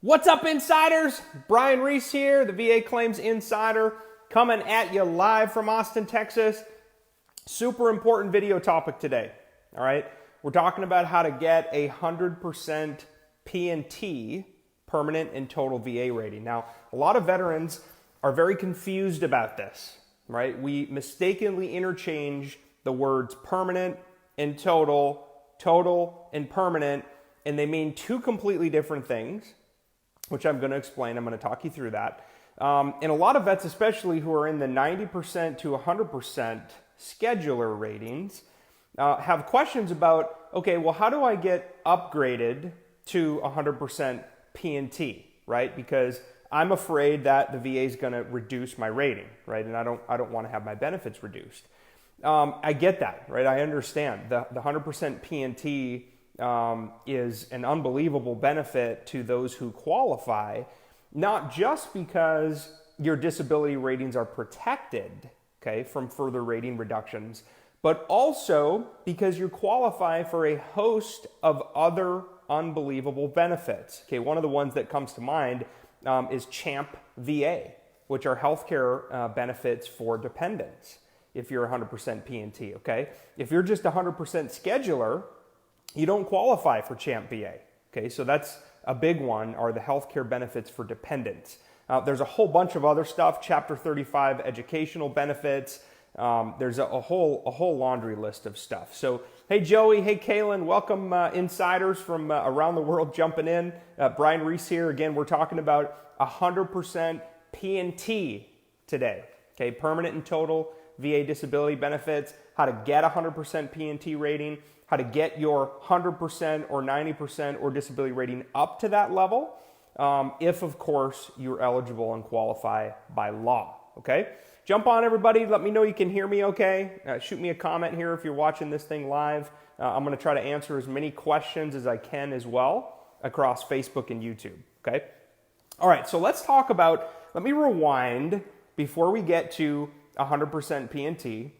What's up, Insiders? Brian Reese here, the VA Claims Insider, coming at you live from Austin, Texas. Super important video topic today, all right? We're talking about how to get a 100% P&T, permanent and total VA rating. Now, a lot of veterans are very confused about this, right? We mistakenly interchange the words permanent and total, total and permanent, and they mean two completely different things, which I'm going to explain. I'm going to talk you through that. And a lot of vets, especially who are in the 90% to 100% scheduler ratings, have questions about, okay, well, how do I get upgraded to 100% P&T, right? Because I'm afraid that the VA is going to reduce my rating, right? And I don't want to have my benefits reduced. I get that, right? I understand. The 100% P&T is an unbelievable benefit to those who qualify, not just because your disability ratings are protected, okay, from further rating reductions, but also because you qualify for a host of other unbelievable benefits. Okay, one of the ones that comes to mind is CHAMP VA, which are healthcare benefits for dependents if you're 100% P&T, okay? If you're just 100% scheduler, you don't qualify for CHAMP VA, okay? So that's a big one, are the healthcare benefits for dependents. There's a whole bunch of other stuff, Chapter 35 educational benefits. There's a whole laundry list of stuff. So, hey Joey, hey Kaylin, welcome insiders from around the world jumping in. Brian Reese here. Again, we're talking about 100% P&T today, okay? Permanent and total VA disability benefits, how to get 100% P&T rating, how to get your 100% or 90% or disability rating up to that level, if, of course, you're eligible and qualify by law, okay? Jump on, everybody. Let me know you can hear me okay. Shoot me a comment here if you're watching this thing live. I'm going to try to answer as many questions as I can as well across Facebook and YouTube, okay? All right, so let's talk about, let me rewind before we get to 100% P&T.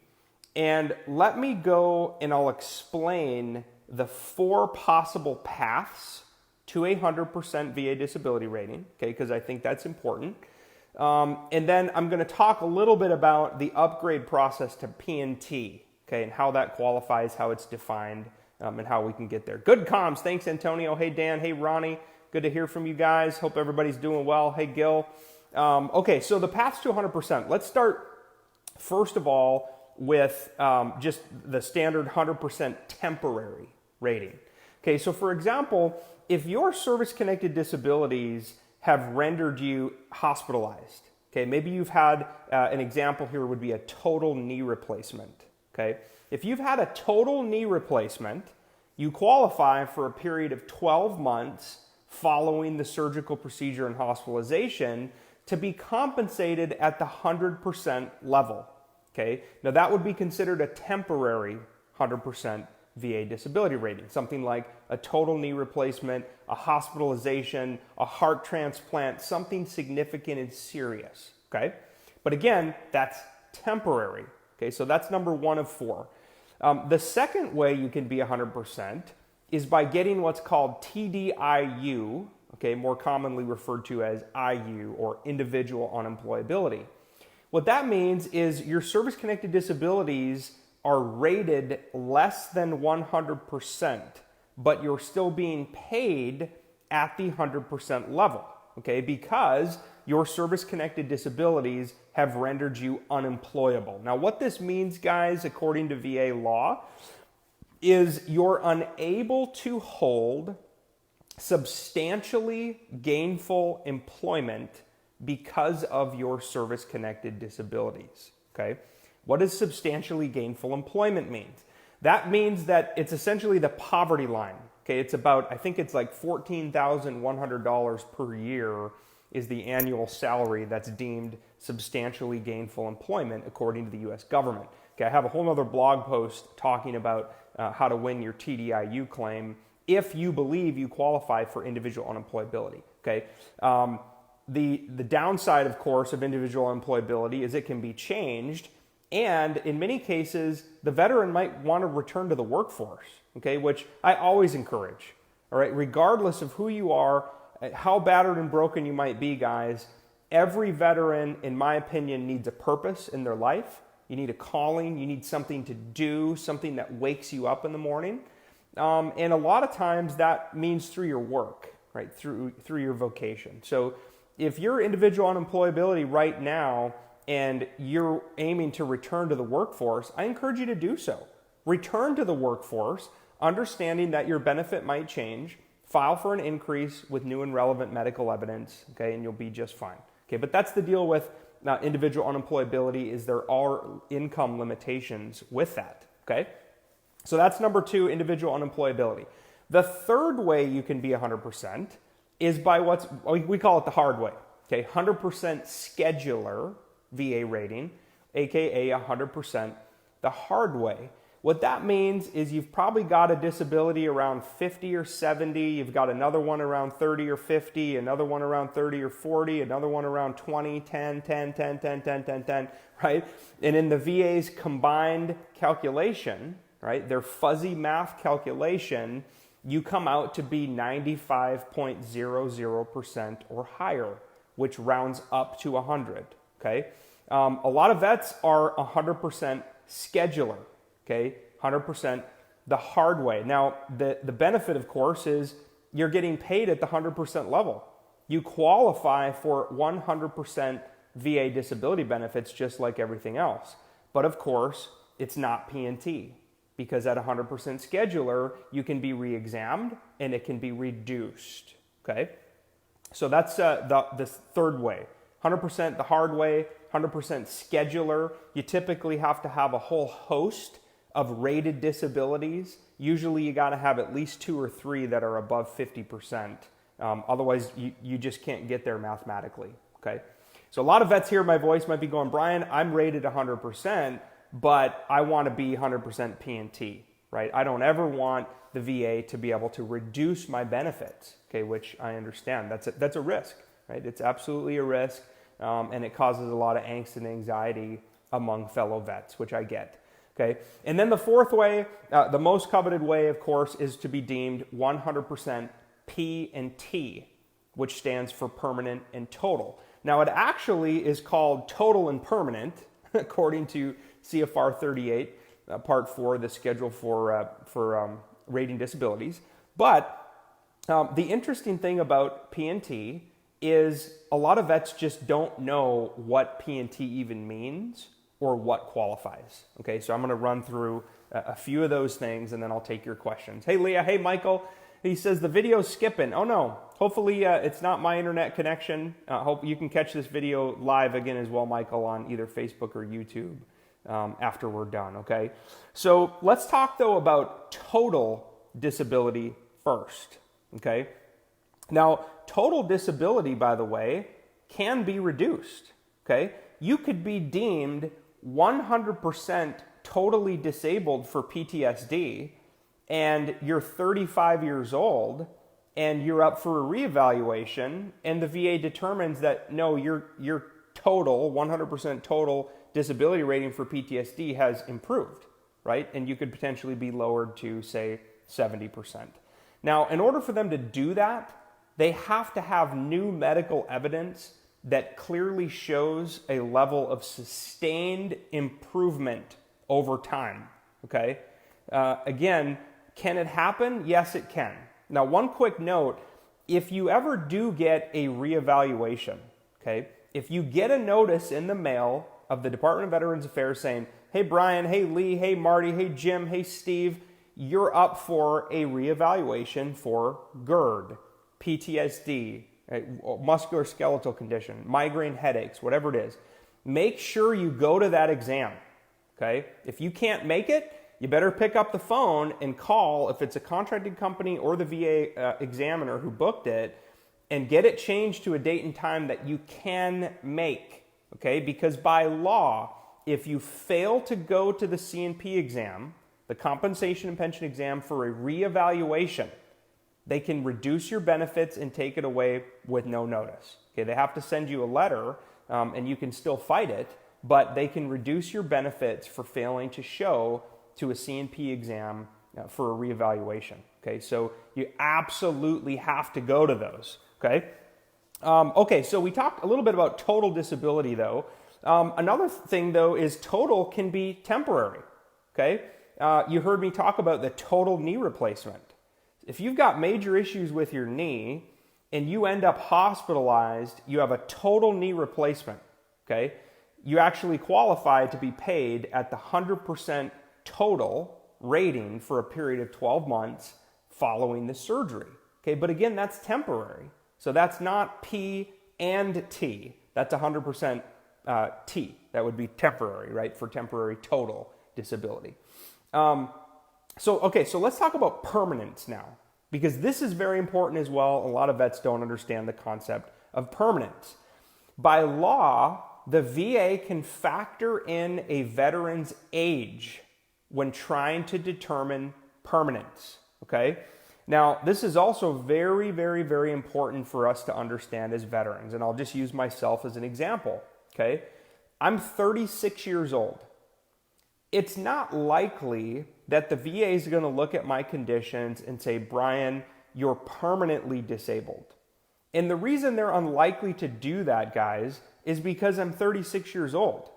And let me go and I'll explain the 4 possible paths to a 100% VA disability rating, okay, because I think that's important. And then I'm going to talk a little bit about the upgrade process to P&T, okay, and how that qualifies, how it's defined, and how we can get there. Good comms. Thanks, Antonio. Hey, Dan. Hey, Ronnie. Good to hear from you guys. Hope everybody's doing well. Hey, Gil. Okay, so the paths to 100%. Let's start, first of all, with just the standard 100% temporary rating. Okay, so for example, if your service-connected disabilities have rendered you hospitalized, okay, maybe you've had, an example here would be a total knee replacement, okay? If you've had a total knee replacement, you qualify for a period of 12 months following the surgical procedure and hospitalization to be compensated at the 100% level. Okay, now that would be considered a temporary 100% VA disability rating, something like a total knee replacement, a hospitalization, a heart transplant, something significant and serious, okay? But again, that's temporary, okay? So that's number 1 of 4. The second way you can be 100% is by getting what's called TDIU, okay, more commonly referred to as IU, or individual unemployability. What that means is your service-connected disabilities are rated less than 100%, but you're still being paid at the 100% level, okay? Because your service-connected disabilities have rendered you unemployable. Now, what this means, guys, according to VA law, is you're unable to hold substantially gainful employment because of your service-connected disabilities, okay? What does substantially gainful employment mean? That means that it's essentially the poverty line, okay? It's about, I think it's like $14,100 per year is the annual salary that's deemed substantially gainful employment according to the U.S. government. Okay, I have a whole other blog post talking about how to win your TDIU claim if you believe you qualify for individual unemployability, okay? The downside, of course, of individual employability is it can be changed, and in many cases, the veteran might want to return to the workforce, okay, which I always encourage, all right, regardless of who you are, how battered and broken you might be, guys, every veteran, in my opinion, needs a purpose in their life. You need a calling. You need something to do, something that wakes you up in the morning. And a lot of times that means through your work, right? Through your vocation. So if you're individual unemployability right now and you're aiming to return to the workforce, I encourage you to do so. Return to the workforce, understanding that your benefit might change. File for an increase with new and relevant medical evidence, okay, and you'll be just fine. Okay, but that's the deal with individual unemployability, is there are income limitations with that, okay? So that's number 2, individual unemployability. The third way you can be 100% is by we call it the hard way, okay? 100% scheduler VA rating, aka 100% the hard way. What that means is you've probably got a disability around 50 or 70, you've got another one around 30 or 50, another one around 30 or 40, another one around 20, 10, 10, 10, 10, 10, 10, 10, right? And in the VA's combined calculation, right, their fuzzy math calculation, you come out to be 95.00% or higher, which rounds up to 100, okay? A lot of vets are 100% scheduler. Okay, 100% the hard way. Now, the benefit, of course, is you're getting paid at the 100% level. You qualify for 100% VA disability benefits just like everything else. But of course, it's not P&T, because at 100% scheduler, you can be re-examined and it can be reduced. Okay, so that's the third way. 100% the hard way, 100% scheduler. You typically have to have a whole host of rated disabilities. Usually you got to have at least 2 or 3 that are above 50%. Otherwise, you just can't get there mathematically, okay? So a lot of vets hear my voice might be going, Brian, I'm rated 100%, but I want to be 100% P&T, right? I don't ever want the VA to be able to reduce my benefits, okay, which I understand. That's a risk, right? It's absolutely a risk, and it causes a lot of angst and anxiety among fellow vets, which I get. Okay. And then the fourth way, the most coveted way, of course, is to be deemed 100% P&T, which stands for permanent and total. Now, it actually is called total and permanent, according to CFR 38, Part 4, the schedule for rating disabilities. But the interesting thing about P&T is a lot of vets just don't know what P&T even means or what qualifies. Okay, so I'm going to run through a few of those things and then I'll take your questions. Hey, Leah. Hey, Michael. He says the video's skipping. Oh, no. Hopefully it's not my internet connection. Hope you can catch this video live again as well, Michael, on either Facebook or YouTube after we're done, okay? So let's talk, though, about total disability first, okay? Now, total disability, by the way, can be reduced, okay? You could be deemed 100% totally disabled for PTSD, and you're 35 years old, and you're up for a reevaluation, and the VA determines that, no, your total, 100% total disability rating for PTSD has improved, right? And you could potentially be lowered to, say, 70%. Now, in order for them to do that, they have to have new medical evidence that clearly shows a level of sustained improvement over time, okay? Again, can it happen? Yes, it can. Now, one quick note, if you ever do get a reevaluation, okay, if you get a notice in the mail of the Department of Veterans Affairs saying, hey, Brian, hey, Lee, hey, Marty, hey, Jim, hey, Steve, you're up for a reevaluation for GERD, PTSD, right, musculoskeletal condition, migraine headaches, whatever it is, make sure you go to that exam, okay? If you can't make it, you better pick up the phone and call, if it's a contracted company or the VA examiner who booked it, and get it changed to a date and time that you can make, okay? Because by law, if you fail to go to the C&P exam, the compensation and pension exam for a reevaluation, they can reduce your benefits and take it away with no notice. Okay, they have to send you a letter, and you can still fight it, but they can reduce your benefits for failing to show to a C&P exam for a reevaluation. Okay, so you absolutely have to go to those. Okay, so we talked a little bit about total disability though. Another thing though is total can be temporary. Okay, you heard me talk about the total knee replacement. If you've got major issues with your knee and you end up hospitalized, you have a total knee replacement. Okay, you actually qualify to be paid at the 100% total rating for a period of 12 months following the surgery. Okay, but again, that's temporary. So that's not P and T. That's 100% T. That would be temporary, right? For temporary total disability. So let's talk about permanence now, because this is very important as well. A lot of vets don't understand the concept of permanence. By law, the VA can factor in a veteran's age when trying to determine permanence. Okay? Now, this is also very, very, very important for us to understand as veterans, and I'll just use myself as an example. Okay? I'm 36 years old. It's not likely that the VA is going to look at my conditions and say, Brian, you're permanently disabled. And the reason they're unlikely to do that, guys, is because I'm 36 years old.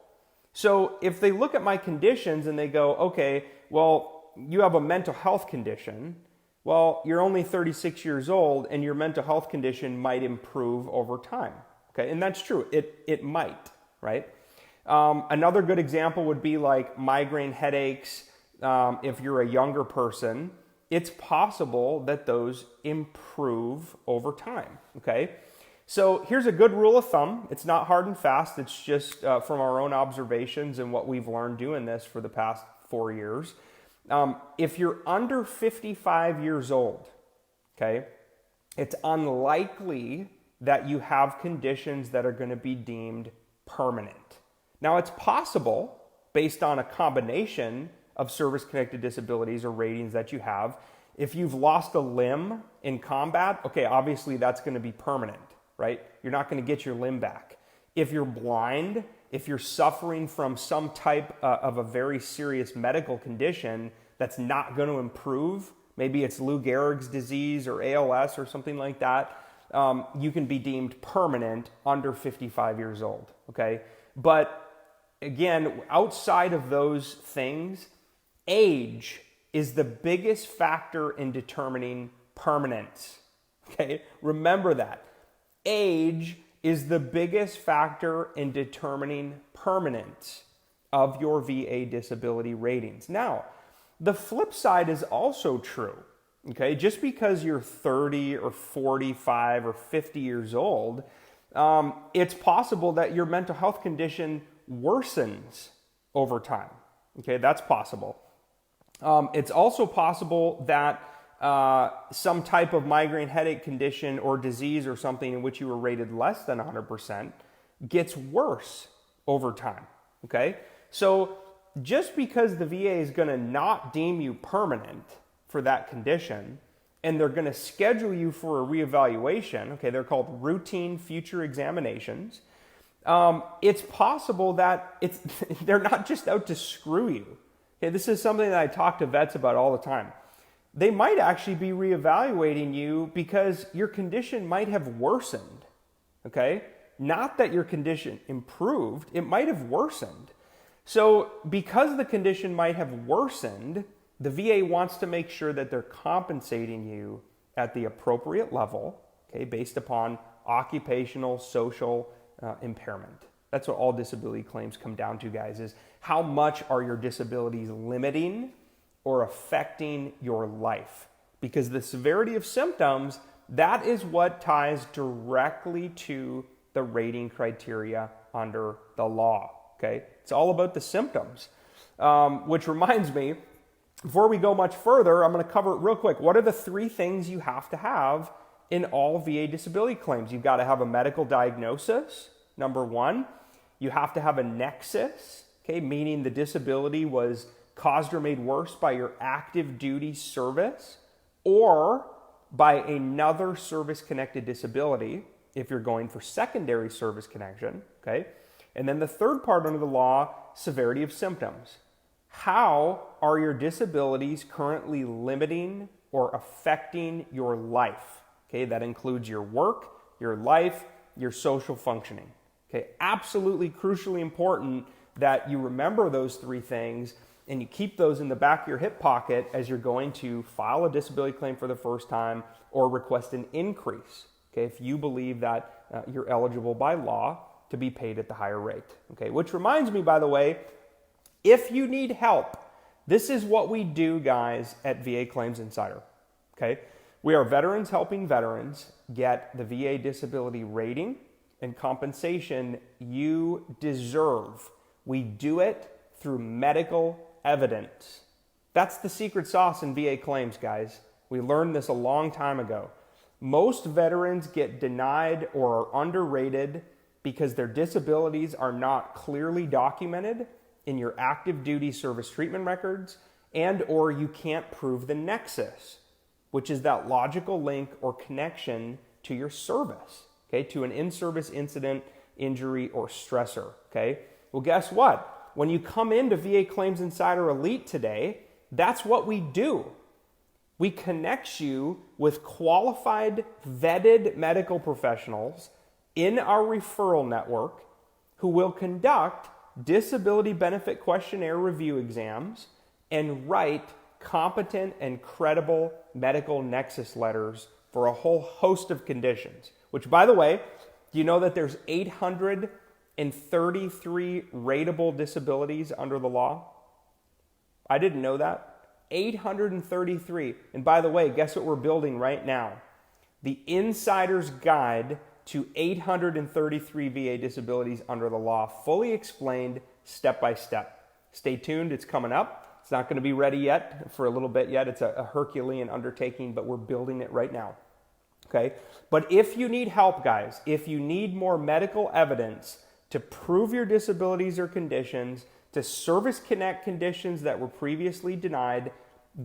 So if they look at my conditions and they go, okay, well, you have a mental health condition. Well, you're only 36 years old and your mental health condition might improve over time. Okay, and that's true. It might, right? Another good example would be like migraine headaches. If you're a younger person, it's possible that those improve over time, okay? So here's a good rule of thumb. It's not hard and fast. It's just from our own observations and what we've learned doing this for the past 4 years. If you're under 55 years old, okay, it's unlikely that you have conditions that are going to be deemed permanent. Now, it's possible, based on a combination of service-connected disabilities or ratings that you have, if you've lost a limb in combat, okay, obviously that's going to be permanent, right? You're not going to get your limb back. If you're blind, if you're suffering from some type of a very serious medical condition that's not going to improve, maybe it's Lou Gehrig's disease or ALS or something like that, you can be deemed permanent under 55 years old, okay? But again, outside of those things, age is the biggest factor in determining permanence. Okay? Remember that. Age is the biggest factor in determining permanence of your VA disability ratings. Now, the flip side is also true. Okay? Just because you're 30 or 45 or 50 years old, it's possible that your mental health condition worsens over time. Okay, that's possible. It's also possible that some type of migraine headache condition or disease or something in which you were rated less than 100% gets worse over time. Okay, so just because the VA is going to not deem you permanent for that condition and they're going to schedule you for a reevaluation, okay, they're called routine future examinations, it's possible that they're not just out to screw you. Okay, this is something that I talk to vets about all the time. They might actually be reevaluating you because your condition might have worsened. Okay? Not that your condition improved, it might have worsened. So because the condition might have worsened, the VA wants to make sure that they're compensating you at the appropriate level, okay, based upon occupational, social impairment. That's what all disability claims come down to, guys, is how much are your disabilities limiting or affecting your life? Because the severity of symptoms, that is what ties directly to the rating criteria under the law, okay? It's all about the symptoms, which reminds me, before we go much further, I'm going to cover it real quick. What are the 3 things you have to have in all VA disability claims? You've got to have a medical diagnosis, number 1. You have to have a nexus, okay, meaning the disability was caused or made worse by your active duty service or by another service-connected disability if you're going for secondary service connection, okay? And then the third part under the law, severity of symptoms. How are your disabilities currently limiting or affecting your life. Okay, that includes your work, your life, your social functioning. Okay, absolutely crucially important that you remember those three things and you keep those in the back of your hip pocket as you're going to file a disability claim for the first time or request an increase. Okay, if you believe that you're eligible by law to be paid at the higher rate. Okay, which reminds me, by the way, if you need help, this is what we do, guys, at VA Claims Insider. Okay, we are veterans helping veterans get the VA disability rating and compensation you deserve. We do it through medical evidence. That's the secret sauce in VA claims, guys. We learned this a long time ago. Most veterans get denied or are underrated because their disabilities are not clearly documented in your active duty service treatment records, and or you can't prove the nexus, which is that logical link or connection to your service, okay, to an in-service incident, injury, or stressor, okay? Well, guess what? When you come into VA Claims Insider Elite today, that's what we do. We connect you with qualified, vetted medical professionals in our referral network who will conduct disability benefit questionnaire review exams and write competent and credible medical nexus letters for a whole host of conditions, which, by the way, do you know that there's 833 rateable disabilities under the law? I didn't know that. 833. And by the way, guess what we're building right now? The Insider's Guide to 833 VA disabilities under the law, fully explained step by step. Stay tuned, it's coming up. It's not going to be ready yet for a little bit yet. It's a Herculean undertaking, but we're building it right now. Okay? But if you need help, guys, if you need more medical evidence to prove your disabilities or conditions, to service connect conditions that were previously denied,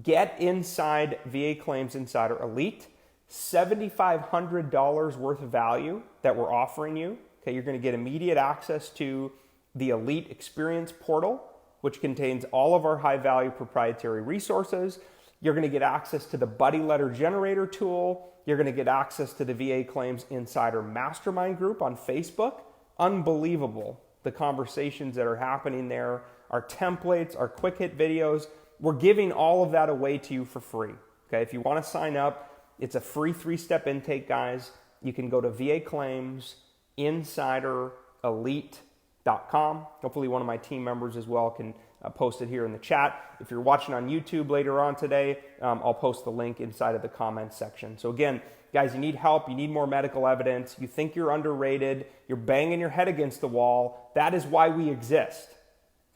get inside VA Claims Insider Elite. $7,500 worth of value that we're offering you. Okay, you're going to get immediate access to the Elite Experience Portal, which contains all of our high-value proprietary resources. You're going to get access to the Buddy Letter Generator tool. You're going to get access to the VA Claims Insider Mastermind group on Facebook. Unbelievable, the conversations that are happening there, our templates, our quick hit videos. We're giving all of that away to you for free. Okay, if you want to sign up, it's a free 3-step intake, guys. You can go to VAClaimsInsiderElite.com. Hopefully one of my team members as well can post it here in the chat. If you're watching on YouTube later on today, I'll post the link inside of the comments section. So again, guys, you need help. You need more medical evidence. You think you're underrated. You're banging your head against the wall. That is why we exist,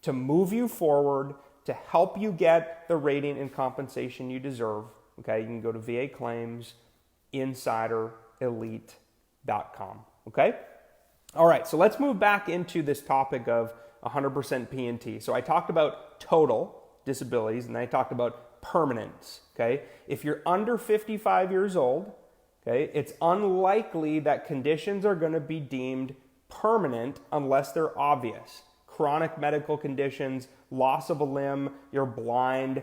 to move you forward, to help you get the rating and compensation you deserve. Okay, you can go to VAClaimsInsiderElite.com. Okay? All right, so let's move back into this topic of 100% P&T. So I talked about total disabilities, and then I talked about permanence. Okay? If you're under 55 years old, okay, it's unlikely that conditions are going to be deemed permanent unless they're obvious. Chronic medical conditions, loss of a limb, you're blind,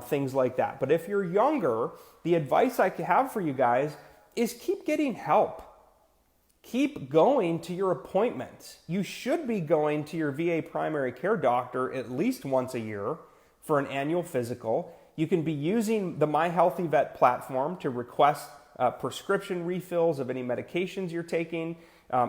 things like that. But if you're younger, the advice I have for you guys is keep getting help. Keep going to your appointments. You should be going to your VA primary care doctor at least once a year for an annual physical. You can be using the My Healthy Vet platform to request prescription refills of any medications you're taking.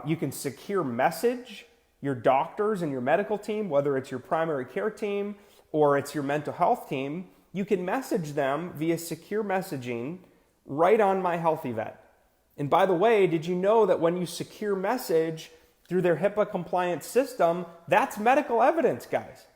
You can secure message your doctors and your medical team, whether it's your primary care team or it's your mental health team. You can message them via secure messaging right on My Healthy Vet. And by the way, did you know that when you secure message through their HIPAA compliant system, that's medical evidence, guys?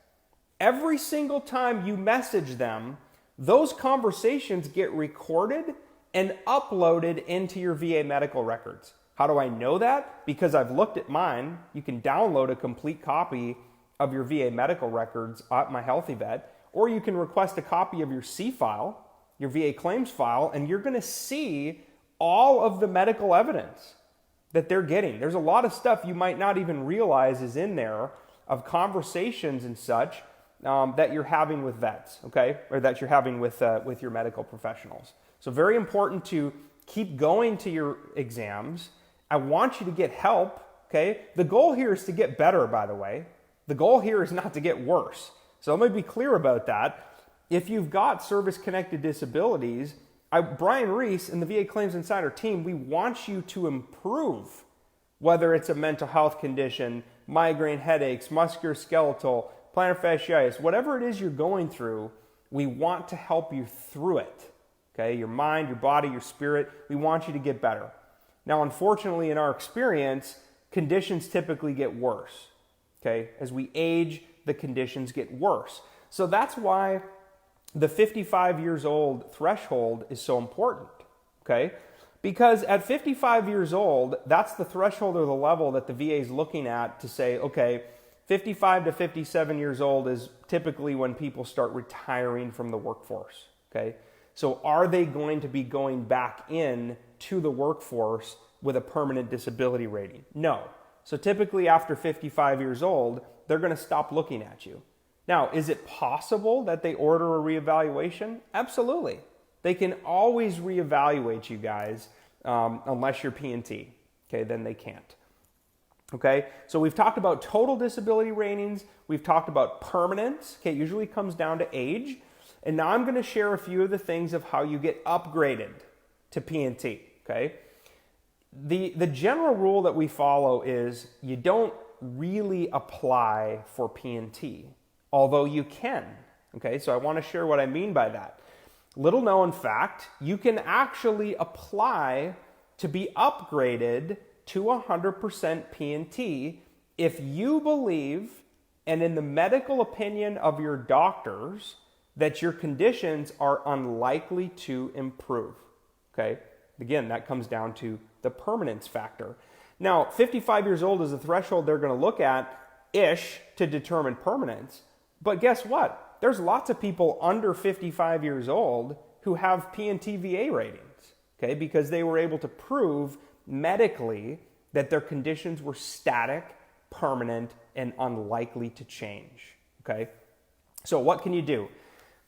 Every single time you message them, those conversations get recorded and uploaded into your VA medical records. How do I know that? Because I've looked at mine. You can download a complete copy of your VA medical records at My Healthy Vet, or you can request a copy of your C file, your VA claims file, and you're going to see all of the medical evidence that they're getting. There's a lot of stuff you might not even realize is in there of conversations and such that you're having with vets, okay, or that you're having with your medical professionals. So very important to keep going to your exams. I want you to get help, okay? The goal here is to get better, by the way. The goal here is not to get worse. So let me be clear about that. If you've got service-connected disabilities, Brian Reese and the VA Claims Insider team, we want you to improve, whether it's a mental health condition, migraine headaches, musculoskeletal, plantar fasciitis, whatever it is you're going through, we want to help you through it. Okay, your mind, your body, your spirit, we want you to get better. Now, unfortunately, in our experience, conditions typically get worse. Okay, as we age, the conditions get worse. So that's why the 55 years old threshold is so important. Okay, because at 55 years old, that's the threshold or the level that the VA is looking at to say, okay, 55 to 57 years old is typically when people start retiring from the workforce. Okay. So are they going to be going back in to the workforce with a permanent disability rating? No. So typically after 55 years old, they're going to stop looking at you. Now, is it possible that they order a reevaluation? Absolutely. They can always reevaluate you guys unless you're P&T. Okay, then they can't. Okay, so we've talked about total disability ratings. We've talked about permanence. Okay, it usually comes down to age. And now I'm going to share a few of the things of how you get upgraded to P&T, okay? The general rule that we follow is you don't really apply for P&T, although you can, okay? So I want to share what I mean by that. Little known fact, you can actually apply to be upgraded to 100% P&T if you believe, and in the medical opinion of your doctors, that your conditions are unlikely to improve, okay? Again, that comes down to the permanence factor. Now, 55 years old is the threshold they're going to look at-ish to determine permanence. But guess what? There's lots of people under 55 years old who have P&T VA ratings, okay? Because they were able to prove medically that their conditions were static, permanent, and unlikely to change, okay? So what can you do?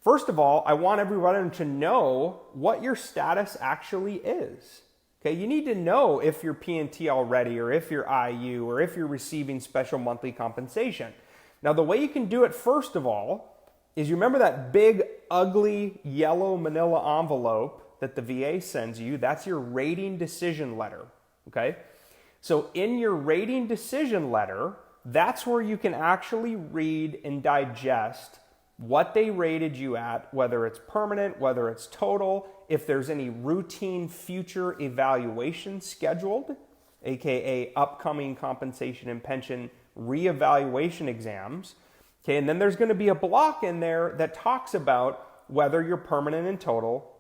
First of all, I want everyone to know what your status actually is. Okay, you need to know if you're P&T already, or if you're IU, or if you're receiving special monthly compensation. Now, the way you can do it, first of all, is you remember that big, ugly, yellow manila envelope that the VA sends you? That's your rating decision letter, okay? So in your rating decision letter, that's where you can actually read and digest what they rated you at, whether it's permanent, whether it's total, if there's any routine future evaluation scheduled, aka upcoming compensation and pension reevaluation exams. Okay, and then there's going to be a block in there that talks about whether you're permanent and total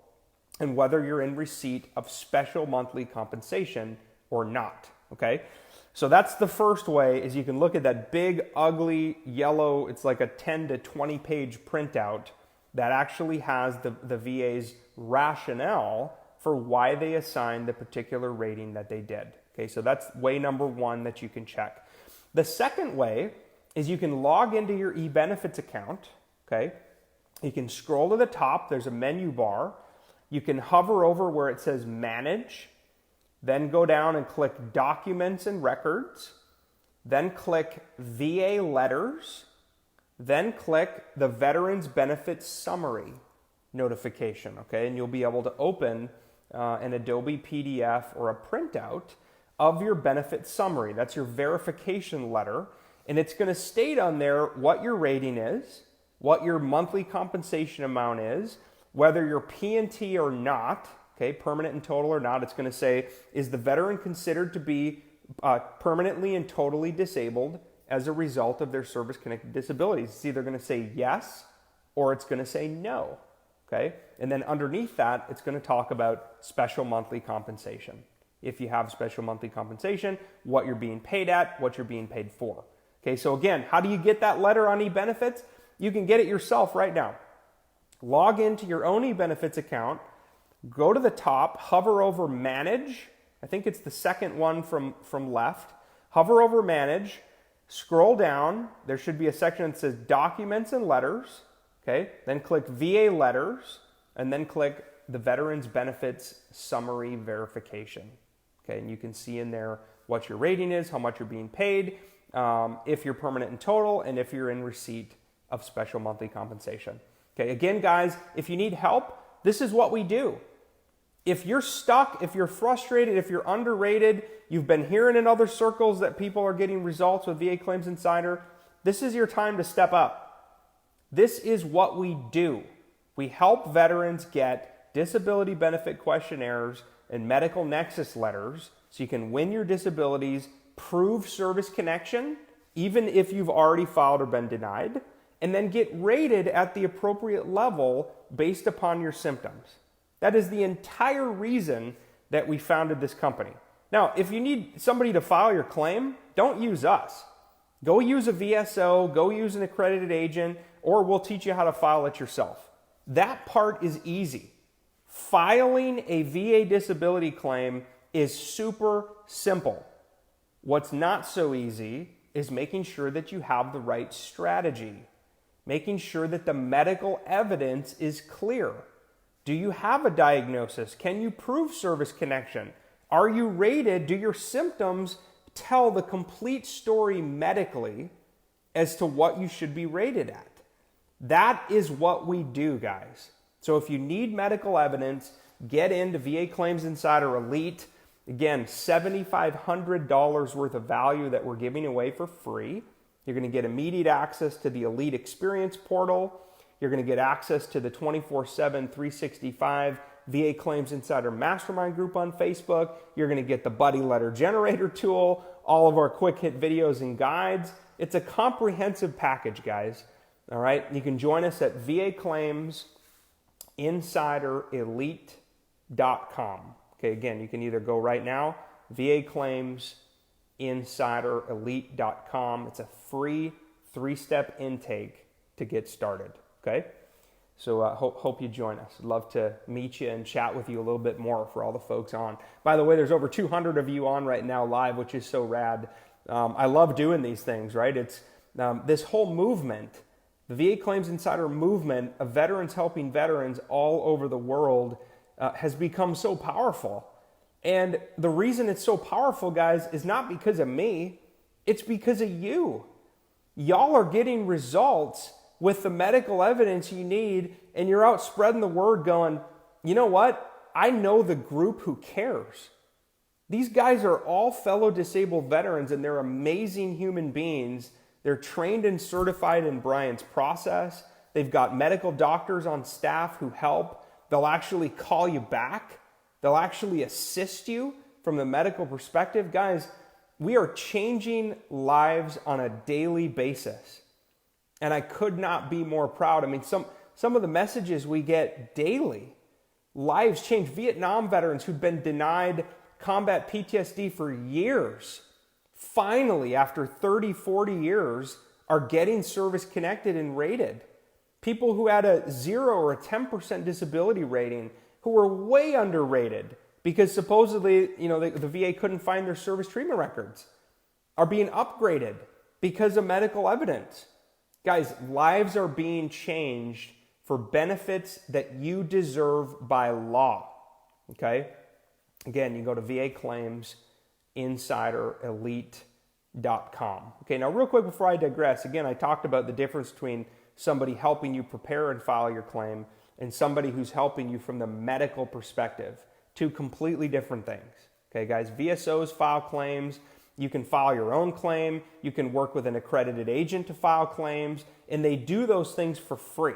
and whether you're in receipt of special monthly compensation or not. Okay? So that's the first way, is you can look at that big, ugly, yellow, it's like a 10 to 20 page printout that actually has the VA's rationale for why they assigned the particular rating that they did. Okay, so that's way number one that you can check. The second way is you can log into your eBenefits account, okay? You can scroll to the top, there's a menu bar. You can hover over where it says Manage, then go down and click Documents and Records, then click VA Letters, then click the Veterans Benefits Summary notification, okay? And you'll be able to open an Adobe PDF or a printout of your benefit summary. That's your verification letter, and it's going to state on there what your rating is, what your monthly compensation amount is, whether you're P&T or not, okay, permanent and total or not. It's going to say, is the veteran considered to be permanently and totally disabled as a result of their service-connected disabilities? It's either going to say yes or it's going to say no, okay? And then underneath that, it's going to talk about special monthly compensation. If you have special monthly compensation, what you're being paid at, what you're being paid for. Okay, so again, how do you get that letter on eBenefits? You can get it yourself right now. Log into your own eBenefits account, go to the top, hover over Manage. I think it's the second one from left. Hover over Manage, Scroll down, there should be a section that says Documents and Letters, okay? Then click VA Letters, and then click the Veterans Benefits Summary Verification, okay? And you can see in there what your rating is, how much you're being paid, if you're permanent and total, and if you're in receipt of special monthly compensation. Okay, again, guys, if you need help, this is what we do. If you're stuck, if you're frustrated, if you're underrated, you've been hearing in other circles that people are getting results with VA Claims Insider, this is your time to step up. This is what we do. We help veterans get disability benefit questionnaires and medical nexus letters so you can win your disabilities, prove service connection, even if you've already filed or been denied, and then get rated at the appropriate level based upon your symptoms. That is the entire reason that we founded this company. Now, if you need somebody to file your claim, don't use us. Go use a VSO, go use an accredited agent, or we'll teach you how to file it yourself. That part is easy. Filing a VA disability claim is super simple. What's not so easy is making sure that you have the right strategy, making sure that the medical evidence is clear. Do you have a diagnosis? Can you prove service connection? Are you rated? Do your symptoms tell the complete story medically as to what you should be rated at? That is what we do, guys. So if you need medical evidence, get into VA Claims Insider Elite. Again, $7,500 worth of value that we're giving away for free. You're going to get immediate access to the Elite Experience portal. You're going to get access to the 24/7, 365 VA Claims Insider Mastermind group on Facebook. You're going to get the Buddy Letter Generator tool, all of our quick hit videos and guides. It's a comprehensive package, guys. All right. You can join us at VAClaimsInsiderElite.com. Okay. Again, you can either go right now, VAClaimsInsiderElite.com. It's a free 3-step intake to get started. Okay. So hope you join us. I'd love to meet you and chat with you a little bit more for all the folks on. By the way, there's over 200 of you on right now live, which is so rad. I love doing these things, right? It's this whole movement, the VA Claims Insider movement of veterans helping veterans all over the world has become so powerful. And the reason it's so powerful, guys, is not because of me. It's because of you. Y'all are getting results with the medical evidence you need, and you're out spreading the word going, you know what? I know the group who cares. These guys are all fellow disabled veterans, and they're amazing human beings. They're trained and certified in Brian's process. They've got medical doctors on staff who help. They'll actually call you back. They'll actually assist you from the medical perspective. Guys, we are changing lives on a daily basis. And I could not be more proud. I mean, some of the messages we get daily, lives changed. Vietnam veterans who'd been denied combat PTSD for years, finally, after 30, 40 years, are getting service connected and rated. People who had a 0 or a 10% disability rating, who were way underrated because supposedly, the VA couldn't find their service treatment records, are being upgraded because of medical evidence. Guys, lives are being changed for benefits that you deserve by law, okay? Again, you go to VAClaimsInsiderElite.com. Okay, now real quick before I digress, again, I talked about the difference between somebody helping you prepare and file your claim and somebody who's helping you from the medical perspective. Two completely different things. Okay, guys, VSOs file claims. You can file your own claim. You can work with an accredited agent to file claims, and they do those things for free,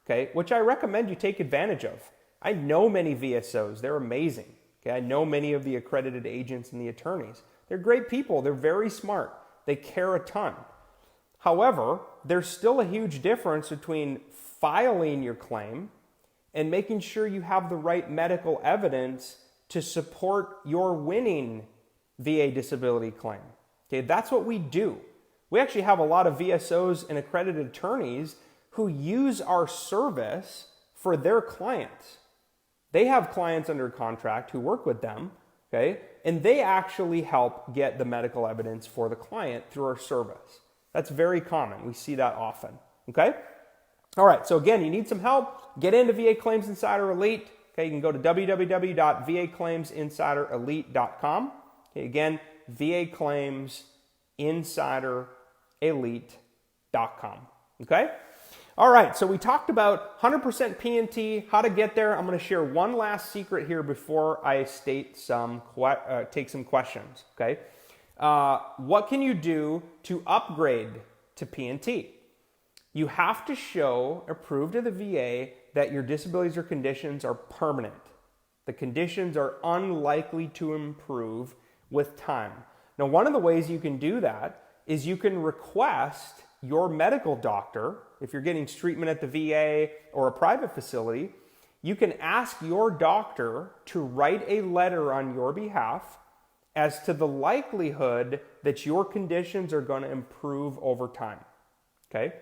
okay, which I recommend you take advantage of. I know many VSOs. They're amazing. Okay, I know many of the accredited agents and the attorneys. They're great people. They're very smart. They care a ton. However, there's still a huge difference between filing your claim and making sure you have the right medical evidence to support your winning VA disability claim. Okay, that's what we do. We actually have a lot of VSOs and accredited attorneys who use our service for their clients. They have clients under contract who work with them, okay? And they actually help get the medical evidence for the client through our service. That's very common. We see that often, okay? All right, so again, you need some help, get into VA Claims Insider Elite. Okay, you can go to www.vaclaimsinsiderelite.com. Okay, again, vaclaimsinsiderelite.com. Okay? All right, so we talked about 100% P&T, how to get there. I'm going to share one last secret here before I take some questions. Okay? What can you do to upgrade to P&T? You have to show or prove to the VA that your disabilities or conditions are permanent. The conditions are unlikely to improve with time. Now, one of the ways you can do that is you can request your medical doctor, if you're getting treatment at the VA or a private facility, you can ask your doctor to write a letter on your behalf as to the likelihood that your conditions are going to improve over time. Okay?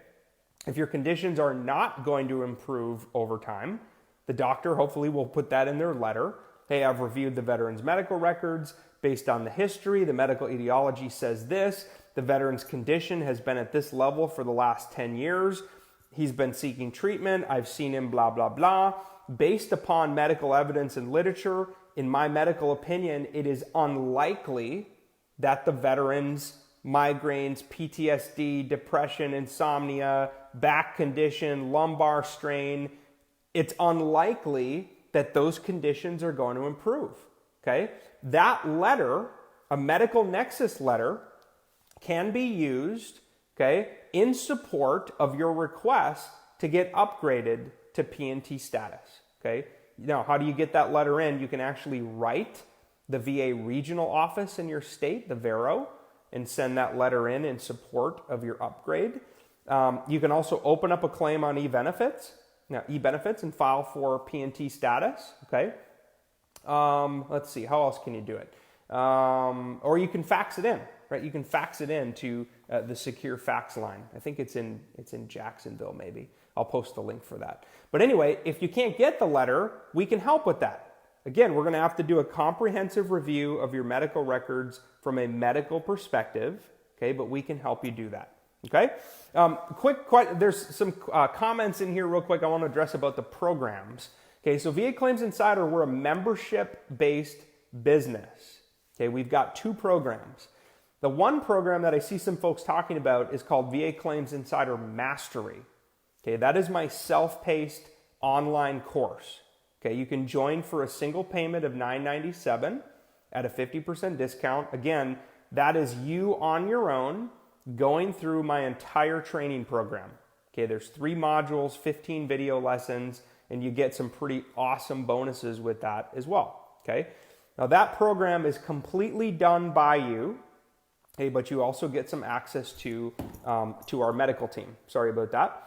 If your conditions are not going to improve over time, the doctor hopefully will put that in their letter. Hey, I've reviewed the veteran's medical records based on the history. The medical etiology says this. The veteran's condition has been at this level for the last 10 years. He's been seeking treatment. I've seen him blah, blah, blah. Based upon medical evidence and literature, in my medical opinion, it is unlikely that the veteran's migraines, PTSD, depression, insomnia, back condition, lumbar strain, it's unlikely that those conditions are going to improve, okay? That letter, a medical nexus letter, can be used, okay, in support of your request to get upgraded to P&T status, okay? Now, how do you get that letter in? You can actually write the VA regional office in your state, the VARO, and send that letter in support of your upgrade. You can also open up a claim on e-benefits, and file for P&T status, okay? Let's see, how else can you do it? Or you can fax it in, right? You can fax it in to the secure fax line. I think it's in Jacksonville, maybe. I'll post the link for that. But anyway, if you can't get the letter, we can help with that. Again, we're going to have to do a comprehensive review of your medical records from a medical perspective, okay? But we can help you do that, okay? There's some comments in here real quick I want to address about the programs. Okay, so VA Claims Insider, we're a membership-based business. Okay, we've got two programs. The one program that I see some folks talking about is called VA Claims Insider Mastery. Okay, that is my self-paced online course. Okay, you can join for a single payment of $997 at a 50% discount. Again, that is you on your own going through my entire training program. Okay, there's 3 modules, 15 video lessons, and you get some pretty awesome bonuses with that as well. Okay, now that program is completely done by you. Okay, but you also get some access to our medical team. Sorry about that.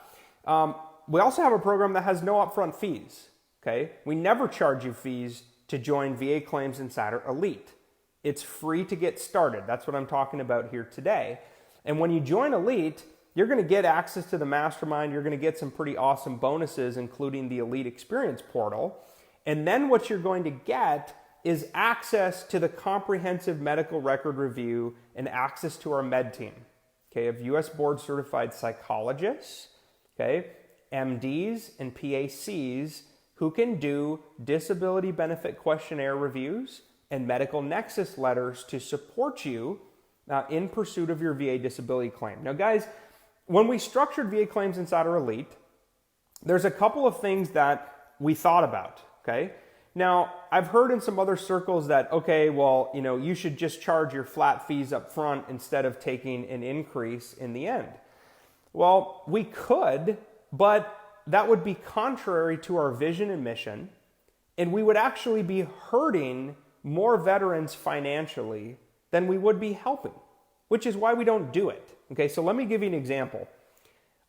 We also have a program that has no upfront fees. Okay, we never charge you fees to join VA Claims Insider Elite. It's free to get started. That's what I'm talking about here today. And when you join Elite, you're going to get access to the mastermind. You're going to get some pretty awesome bonuses, including the Elite Experience Portal. And then what you're going to get is access to the comprehensive medical record review and access to our med team. Okay, of U.S. board certified psychologists, okay, MDs and PACs who can do disability benefit questionnaire reviews and medical nexus letters to support you in pursuit of your VA disability claim. Now, guys, when we structured VA Claims Insider Elite, there's a couple of things that we thought about, okay? Now, I've heard in some other circles that, okay, well, you should just charge your flat fees up front instead of taking an increase in the end. Well, we could, but that would be contrary to our vision and mission, and we would actually be hurting more veterans financially than we would be helping, which is why we don't do it. Okay, so let me give you an example.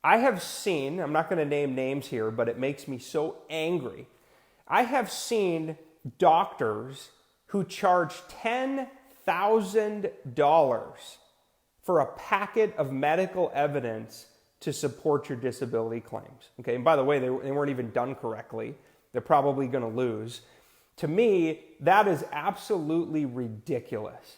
I have seen, I'm not going to name names here, but it makes me so angry. I have seen doctors who charge $10,000 for a packet of medical evidence to support your disability claims. Okay, and by the way, they weren't even done correctly. They're probably going to lose. To me, that is absolutely ridiculous.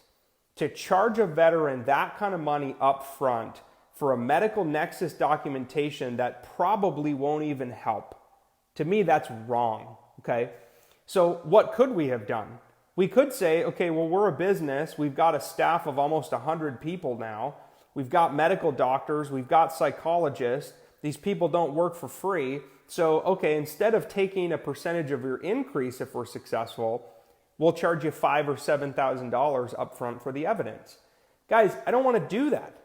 To charge a veteran that kind of money up front for a medical nexus documentation that probably won't even help. To me, that's wrong, okay? So what could we have done? We could say, okay, well, we're a business. We've got a staff of almost 100 people now. We've got medical doctors. We've got psychologists. These people don't work for free. So, okay, instead of taking a percentage of your increase if we're successful, we'll charge you $5,000 or $7,000 up front for the evidence. Guys, I don't want to do that.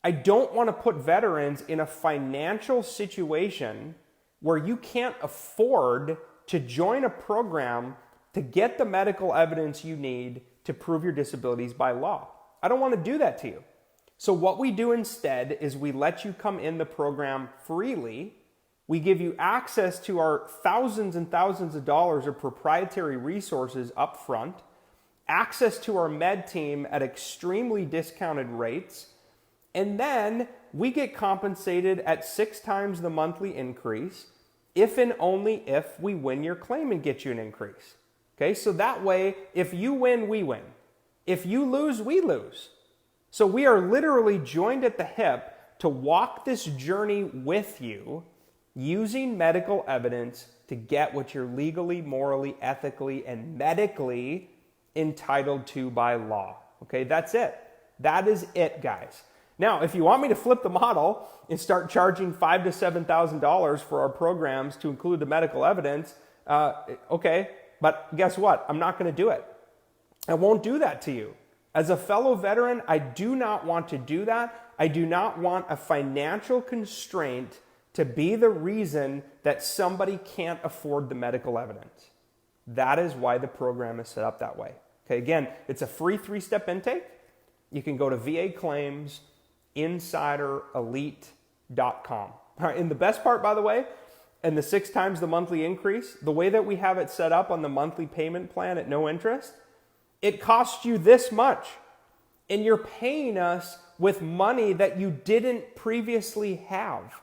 I don't want to put veterans in a financial situation where you can't afford to join a program to get the medical evidence you need to prove your disabilities by law. I don't want to do that to you. So what we do instead is we let you come in the program freely. We give you access to our thousands and thousands of dollars of proprietary resources up front, access to our med team at extremely discounted rates, and then we get compensated at 6 times the monthly increase if and only if we win your claim and get you an increase. Okay, so that way, if you win, we win. If you lose, we lose. So we are literally joined at the hip to walk this journey with you using medical evidence to get what you're legally, morally, ethically, and medically entitled to by law. Okay, that's it. That is it, guys. Now, if you want me to flip the model and start charging $5,000 to $7,000 for our programs to include the medical evidence, okay, but guess what? I'm not going to do it. I won't do that to you. As a fellow veteran, I do not want to do that. I do not want a financial constraint to be the reason that somebody can't afford the medical evidence. That is why the program is set up that way. Okay, again, it's a free 3-step intake. You can go to VA Claims Insider Elite.com. All right, and the best part, by the way, and the 6 times the monthly increase, the way that we have it set up on the monthly payment plan at no interest, it costs you this much. And you're paying us with money that you didn't previously have.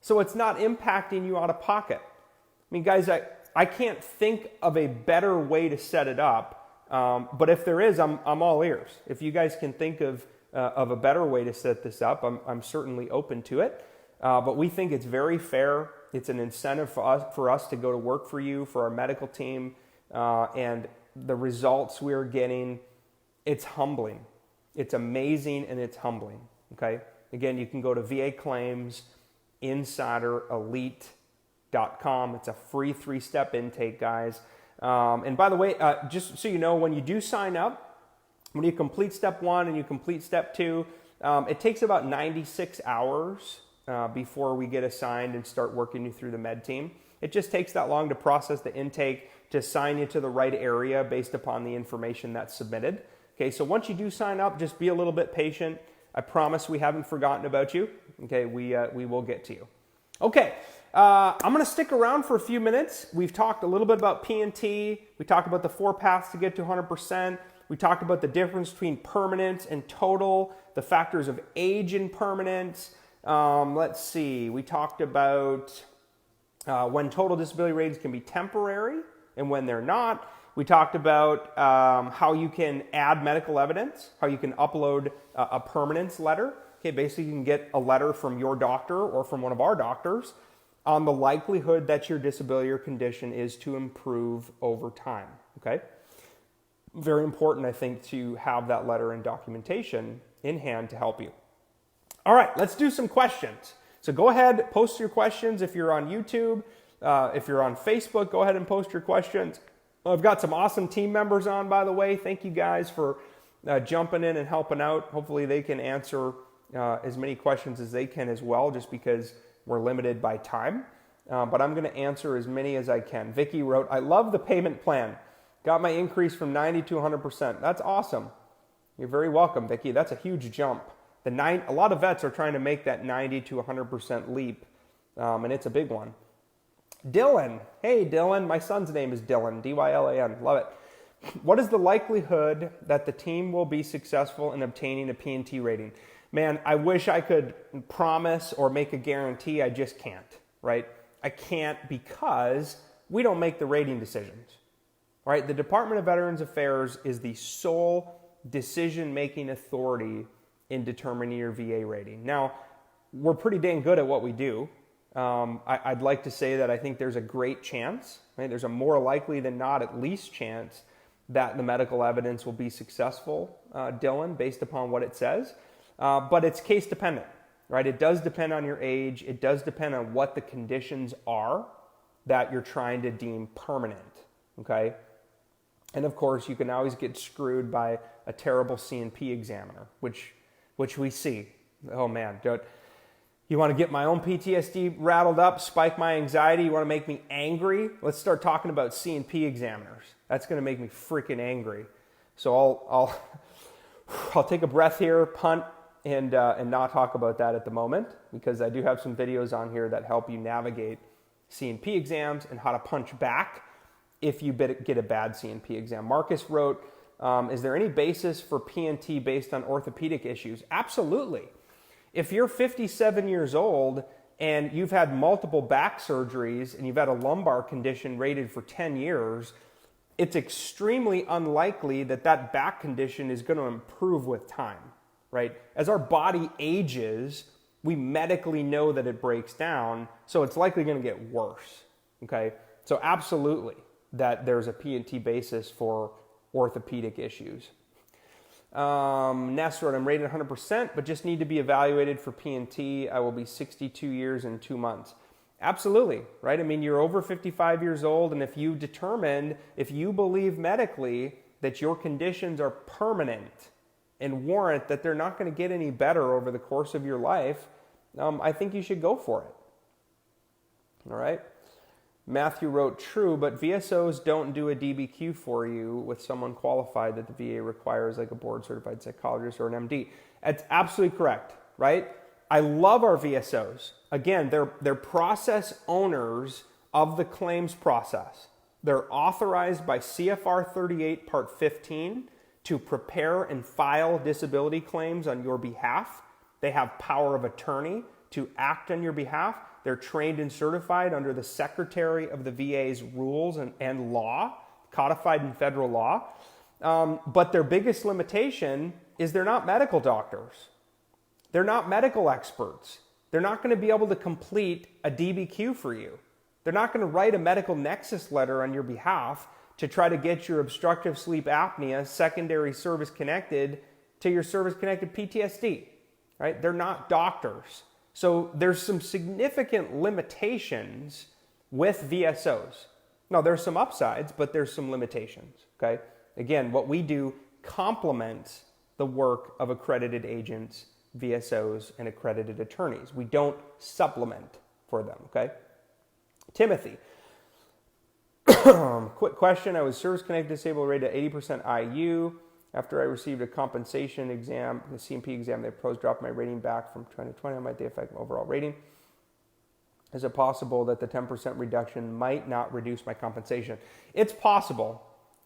So it's not impacting you out of pocket. I mean, guys, I can't think of a better way to set it up. But if there is, I'm all ears. If you guys can think of a better way to set this up, I'm certainly open to it. But we think it's very fair. It's an incentive for us to go to work for you, for our medical team, and the results we're getting, it's humbling. It's amazing and it's humbling, okay? Again, you can go to VA Claims Insider Elite.com. It's a free 3-step intake, guys. And by the way, just so you know, when you do sign up, when you complete step 1 and you complete step 2, it takes about 96 hours before we get assigned and start working you through the med team. It just takes that long to process the intake, to assign you to the right area based upon the information that's submitted. Okay, so once you do sign up, just be a little bit patient. I promise we haven't forgotten about you. Okay, we will get to you. Okay, I'm going to stick around for a few minutes. We've talked a little bit about P&T. We talked about the 4 paths to get to 100%. We talked about the difference between permanence and total, the factors of age and permanence. Let's see, we talked about when total disability ratings can be temporary and when they're not. We talked about how you can add medical evidence, how you can upload a permanence letter. Okay, basically you can get a letter from your doctor or from one of our doctors on the likelihood that your disability or condition is to improve over time. Okay, very important, I think, to have that letter and documentation in hand to help you. All right, let's do some questions. So go ahead, post your questions. If you're on YouTube, if you're on Facebook, go ahead and post your questions. I've got some awesome team members on, by the way. Thank you guys for jumping in and helping out. Hopefully they can answer as many questions as they can as well, just because we're limited by time. But I'm going to answer as many as I can. Vicky wrote, I love the payment plan. Got my increase from 90 to 100%. That's awesome. You're very welcome, Vicky. That's a huge jump. A lot of vets are trying to make that 90 to 100% leap, and it's a big one. Dylan. Hey, Dylan. My son's name is Dylan, D-Y-L-A-N. Love it. What is the likelihood that the team will be successful in obtaining a P&T rating? Man, I wish I could promise or make a guarantee. I just can't, right? I can't because we don't make the rating decisions. right? The Department of Veterans Affairs is the sole decision-making authority in determining your VA rating. Now, we're pretty dang good at what we do. I'd like to say that I think there's a great chance, right? There's a more likely than not at least chance that the medical evidence will be successful, Dylan, based upon what it says. But it's case dependent, right? It does depend on your age. It does depend on what the conditions are that you're trying to deem permanent, okay? And of course, you can always get screwed by a terrible C&P examiner, which we see. Oh man, you want to get my own PTSD rattled up, spike my anxiety, you want to make me angry? Let's start talking about C&P examiners. That's going to make me freaking angry. So I'll take a breath here, punt, and not talk about that at the moment, because I do have some videos on here that help you navigate C&P exams and how to punch back if you get a bad C&P exam. Marcus wrote, is there any basis for P&T based on orthopedic issues? Absolutely. If you're 57 years old and you've had multiple back surgeries and you've had a lumbar condition rated for 10 years, it's extremely unlikely that that back condition is going to improve with time, right? As our body ages, we medically know that it breaks down, so it's likely going to get worse, okay? So absolutely that there's a P&T basis for orthopedic issues. Ness wrote, I'm rated 100%, but just need to be evaluated for P&T. I will be 62 years and 2 months. Absolutely, right? I mean, you're over 55 years old, and if you believe medically that your conditions are permanent and warrant that they're not going to get any better over the course of your life, I think you should go for it. All right? Matthew wrote, true, but VSOs don't do a DBQ for you with someone qualified that the VA requires, like a board-certified psychologist or an MD. That's absolutely correct, right? I love our VSOs. Again, they're process owners of the claims process. They're authorized by CFR 38 Part 15 to prepare and file disability claims on your behalf. They have power of attorney to act on your behalf. They're trained and certified under the Secretary of the VA's rules and law, codified in federal law. But their biggest limitation is they're not medical doctors. They're not medical experts. They're not going to be able to complete a DBQ for you. They're not going to write a medical nexus letter on your behalf to try to get your obstructive sleep apnea secondary service-connected to your service-connected PTSD, right? They're not doctors. So there's some significant limitations with VSOs. Now, there's some upsides, but there's some limitations, okay? Again, what we do complements the work of accredited agents, VSOs, and accredited attorneys. We don't supplement for them, okay? Timothy, quick question. I was service-connected disabled rated at 80% IU. After I received a compensation exam, the C&P exam, they proposed dropping my rating back from 2020. I might affect my overall rating. Is it possible that the 10% reduction might not reduce my compensation? It's possible.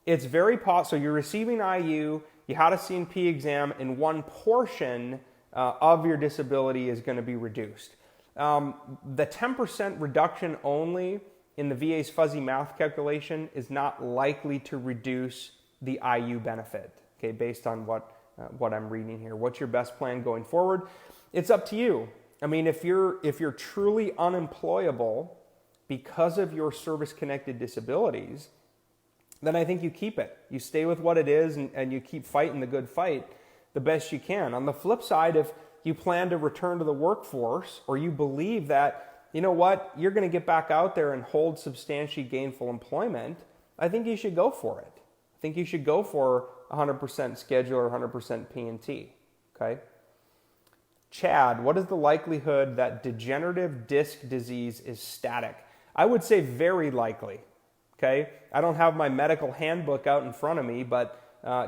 It's very possible. So you're receiving IU, you had a C&P exam, and one portion of your disability is going to be reduced. The 10% reduction only in the VA's fuzzy math calculation is not likely to reduce the IU benefit. Okay, based on what I'm reading here. What's your best plan going forward? It's up to you. I mean, if you're truly unemployable because of your service-connected disabilities, then I think you keep it. You stay with what it is and you keep fighting the good fight the best you can. On the flip side, if you plan to return to the workforce or you believe that, you know what, you're going to get back out there and hold substantially gainful employment, I think you should go for it. I think you should go for 100% schedule or 100% P&T, okay? Chad, what is the likelihood that degenerative disc disease is static? I would say very likely, okay? I don't have my medical handbook out in front of me, but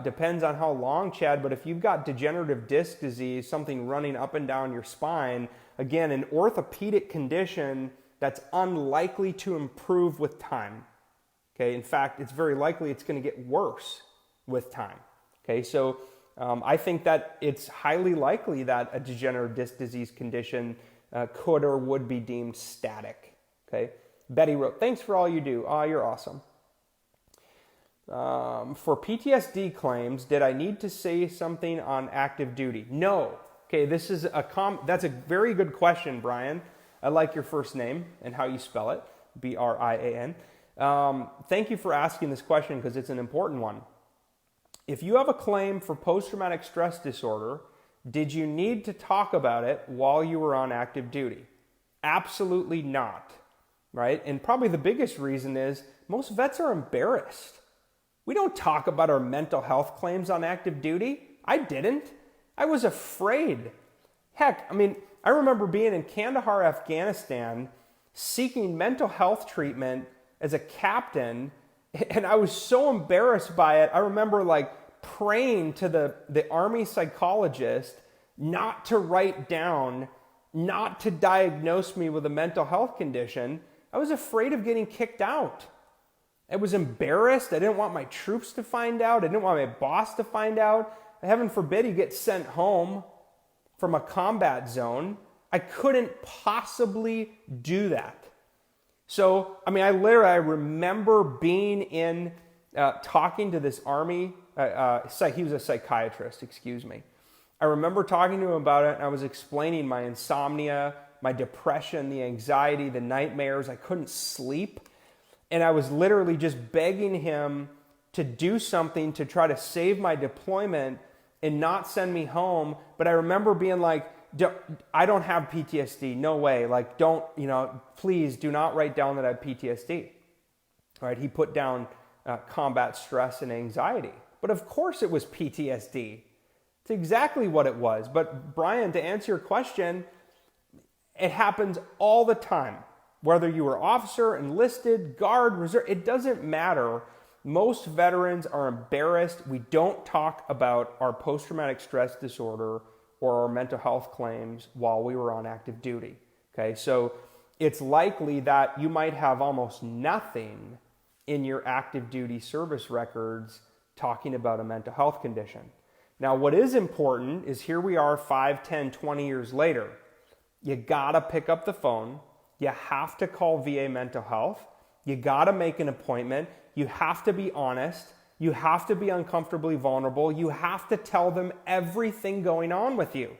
depends on how long, Chad, but if you've got degenerative disc disease, something running up and down your spine, again, an orthopedic condition that's unlikely to improve with time, okay? In fact, it's very likely it's going to get worse with time. Okay, so I think that it's highly likely that a degenerative disc disease condition could or would be deemed static. Okay, Betty wrote, thanks for all you do. Oh, you're awesome. For PTSD claims, did I need to say something on active duty? No. Okay, this is that's a very good question, Brian. I like your first name and how you spell it, Brian. Thank you for asking this question because it's an important one. If you have a claim for post-traumatic stress disorder, did you need to talk about it while you were on active duty? Absolutely not, right? And probably the biggest reason is most vets are embarrassed. We don't talk about our mental health claims on active duty. I didn't. I was afraid. Heck, I remember being in Kandahar, Afghanistan, seeking mental health treatment as a captain, and I was so embarrassed by it. I remember praying to the Army psychologist not to write down, not to diagnose me with a mental health condition. I was afraid of getting kicked out. I was embarrassed. I didn't want my troops to find out. I didn't want my boss to find out. Heaven forbid he gets sent home from a combat zone. I couldn't possibly do that. So, I remember being in, talking to this Army, he was a psychiatrist, I remember talking to him about it, and I was explaining my insomnia, my depression, the anxiety, the nightmares. I couldn't sleep. And I was literally just begging him to do something to try to save my deployment and not send me home. But I remember being like, I don't have PTSD. No way. Please do not write down that I have PTSD. All right. He put down combat stress and anxiety. But of course it was PTSD. It's exactly what it was. But Brian, to answer your question, it happens all the time. Whether you were officer, enlisted, guard, reserve, it doesn't matter. Most veterans are embarrassed. We don't talk about our post-traumatic stress disorder or our mental health claims while we were on active duty. Okay, so it's likely that you might have almost nothing in your active duty service records talking about a mental health condition. Now, what is important is here we are 5, 10, 20 years later. You gotta pick up the phone. You have to call VA Mental Health. You gotta make an appointment. You have to be honest. You have to be uncomfortably vulnerable. You have to tell them everything going on with you.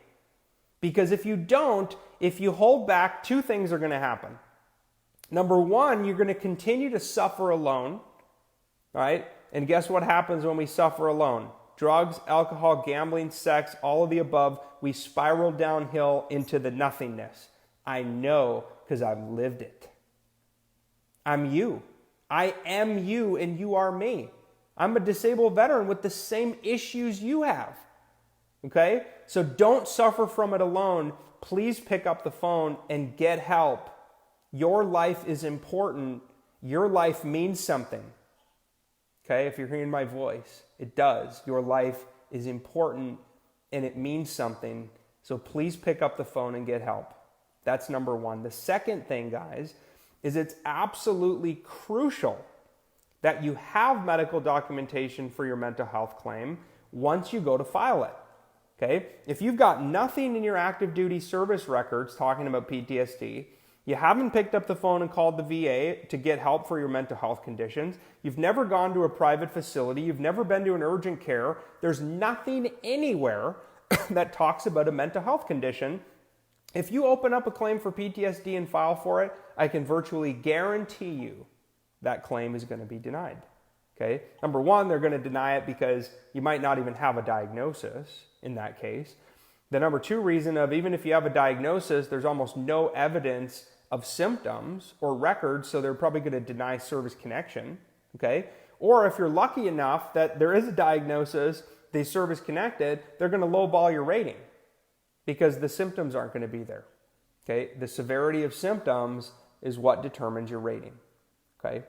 Because if you don't, if you hold back, two things are gonna happen. Number one, you're gonna continue to suffer alone, right? And guess what happens when we suffer alone? Drugs, alcohol, gambling, sex, all of the above, we spiral downhill into the nothingness. I know because I've lived it. I'm you. I am you and you are me. I'm a disabled veteran with the same issues you have. Okay? So don't suffer from it alone. Please pick up the phone and get help. Your life is important. Your life means something. Okay? If you're hearing my voice, it does. Your life is important and it means something. So please pick up the phone and get help. That's number one. The second thing, guys, is it's absolutely crucial that you have medical documentation for your mental health claim once you go to file it. Okay? If you've got nothing in your active duty service records talking about PTSD, you haven't picked up the phone and called the VA to get help for your mental health conditions, you've never gone to a private facility, you've never been to an urgent care, there's nothing anywhere that talks about a mental health condition. If you open up a claim for PTSD and file for it, I can virtually guarantee you that claim is going to be denied. Okay? Number one, they're going to deny it because you might not even have a diagnosis in that case. The number two reason of even if you have a diagnosis, there's almost no evidence of symptoms or records, so they're probably going to deny service connection. Okay? Or if you're lucky enough that there is a diagnosis, they service connected, they're going to lowball your rating, because the symptoms aren't going to be there. Okay? The severity of symptoms is what determines your rating. Okay?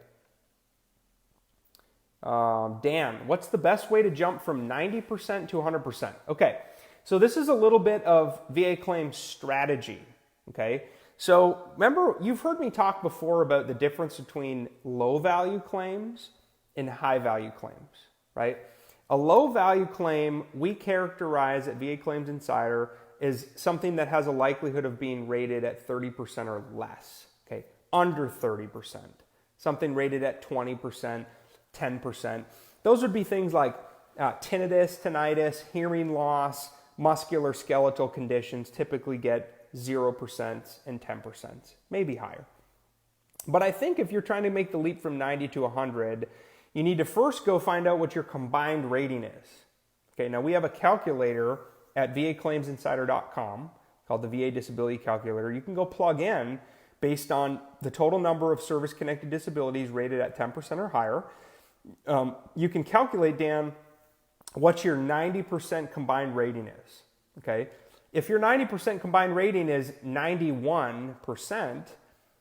Dan, what's the best way to jump from 90% to 100%? Okay, so this is a little bit of VA claims strategy. Okay, so remember, you've heard me talk before about the difference between low value claims and high value claims, right? A low value claim we characterize at VA Claims Insider is something that has a likelihood of being rated at 30% or less, okay? Under 30%. Something rated at 20%, 10%. Those would be things like tinnitus, tinnitus, hearing loss, musculoskeletal conditions typically get 0% and 10%, maybe higher. But I think if you're trying to make the leap from 90 to 100, you need to first go find out what your combined rating is. Okay, now we have a calculator at vaclaimsinsider.com called the VA Disability Calculator. You can go plug in based on the total number of service-connected disabilities rated at 10% or higher. You can calculate, Dan, what your 90% combined rating is. Okay, if your 90% combined rating is 91%,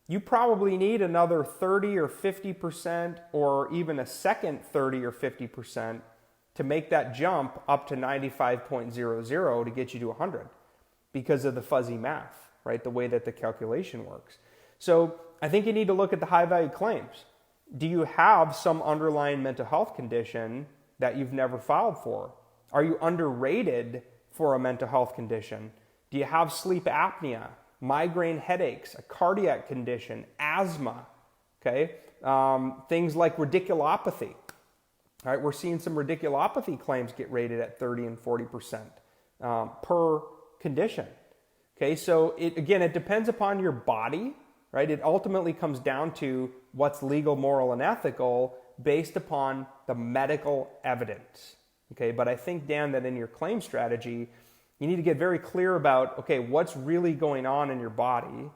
you probably need another 30 or 50% or even a second 30 or 50% to make that jump up to 95.00 to get you to 100 because of the fuzzy math, right? The way that the calculation works. So I think you need to look at the high value claims. Do you have some underlying mental health condition that you've never filed for? Are you underrated for a mental health condition? Do you have sleep apnea, migraine headaches, a cardiac condition, asthma, okay? Things like radiculopathy. All right, we're seeing some radiculopathy claims get rated at 30 and 40% per condition. Okay, so it depends upon your body, right? It ultimately comes down to what's legal, moral, and ethical based upon the medical evidence. Okay, but I think, Dan, that in your claim strategy, you need to get very clear about, okay, what's really going on in your body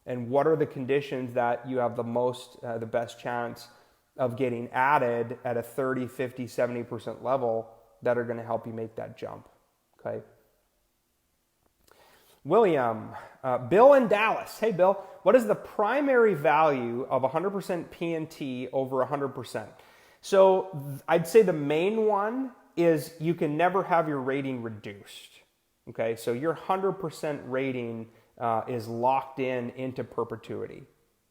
and what are the conditions that you have the best chance of getting added at a 30, 50, 70% level that are going to help you make that jump. Okay. William, Bill in Dallas. Hey, Bill, what is the primary value of 100% P&T over 100%? So I'd say the main one is you can never have your rating reduced. Okay, so your 100% rating is locked into perpetuity.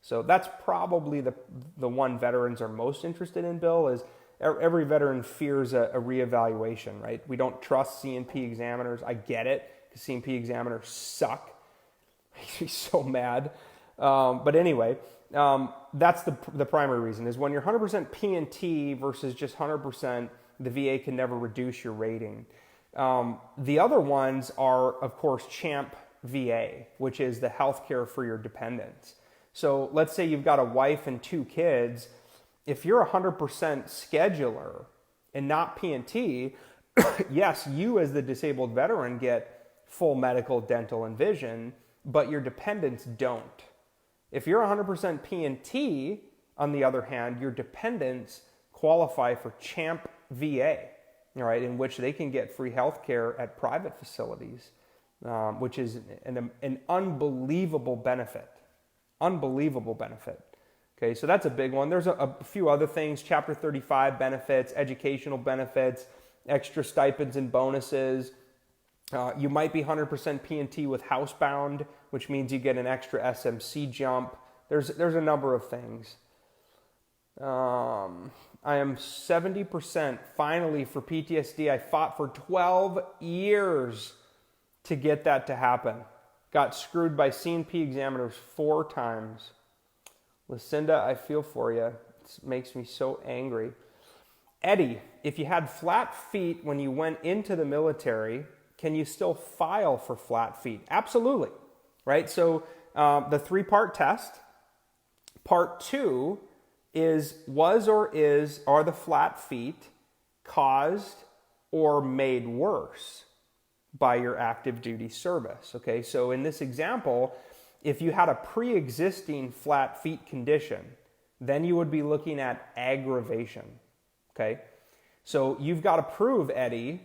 So that's probably the one veterans are most interested in, Bill, is every veteran fears a reevaluation, right? We don't trust C&P examiners. I get it, because C&P examiners suck. Makes me so mad. But anyway, that's the primary reason, is when you're 100% P&T versus just 100%, the VA can never reduce your rating. The other ones are, of course, CHAMP VA, which is the healthcare for your dependents. So let's say you've got a wife and 2 kids. If you're 100% scheduler and not P&T, yes, you as the disabled veteran get full medical, dental, and vision, but your dependents don't. If you're 100% P&T, on the other hand, your dependents qualify for CHAMP VA, all right, in which they can get free health care at private facilities, which is an unbelievable benefit. Unbelievable benefit. Okay, so that's a big one. There's a few other things, Chapter 35 benefits, educational benefits, extra stipends and bonuses. You might be 100% P&T with housebound, which means you get an extra SMC jump. There's a number of things. I am 70% finally for PTSD. I fought for 12 years to get that to happen. Got screwed by C&P examiners 4 times. Lucinda, I feel for you. It makes me so angry. Eddie, if you had flat feet when you went into the military, can you still file for flat feet? Absolutely, right? So the 3-part test. Part 2 is are the flat feet caused or made worse by your active duty service? Okay, so in this example, if you had a pre-existing flat feet condition, then you would be looking at aggravation. Okay, so you've got to prove, Eddie,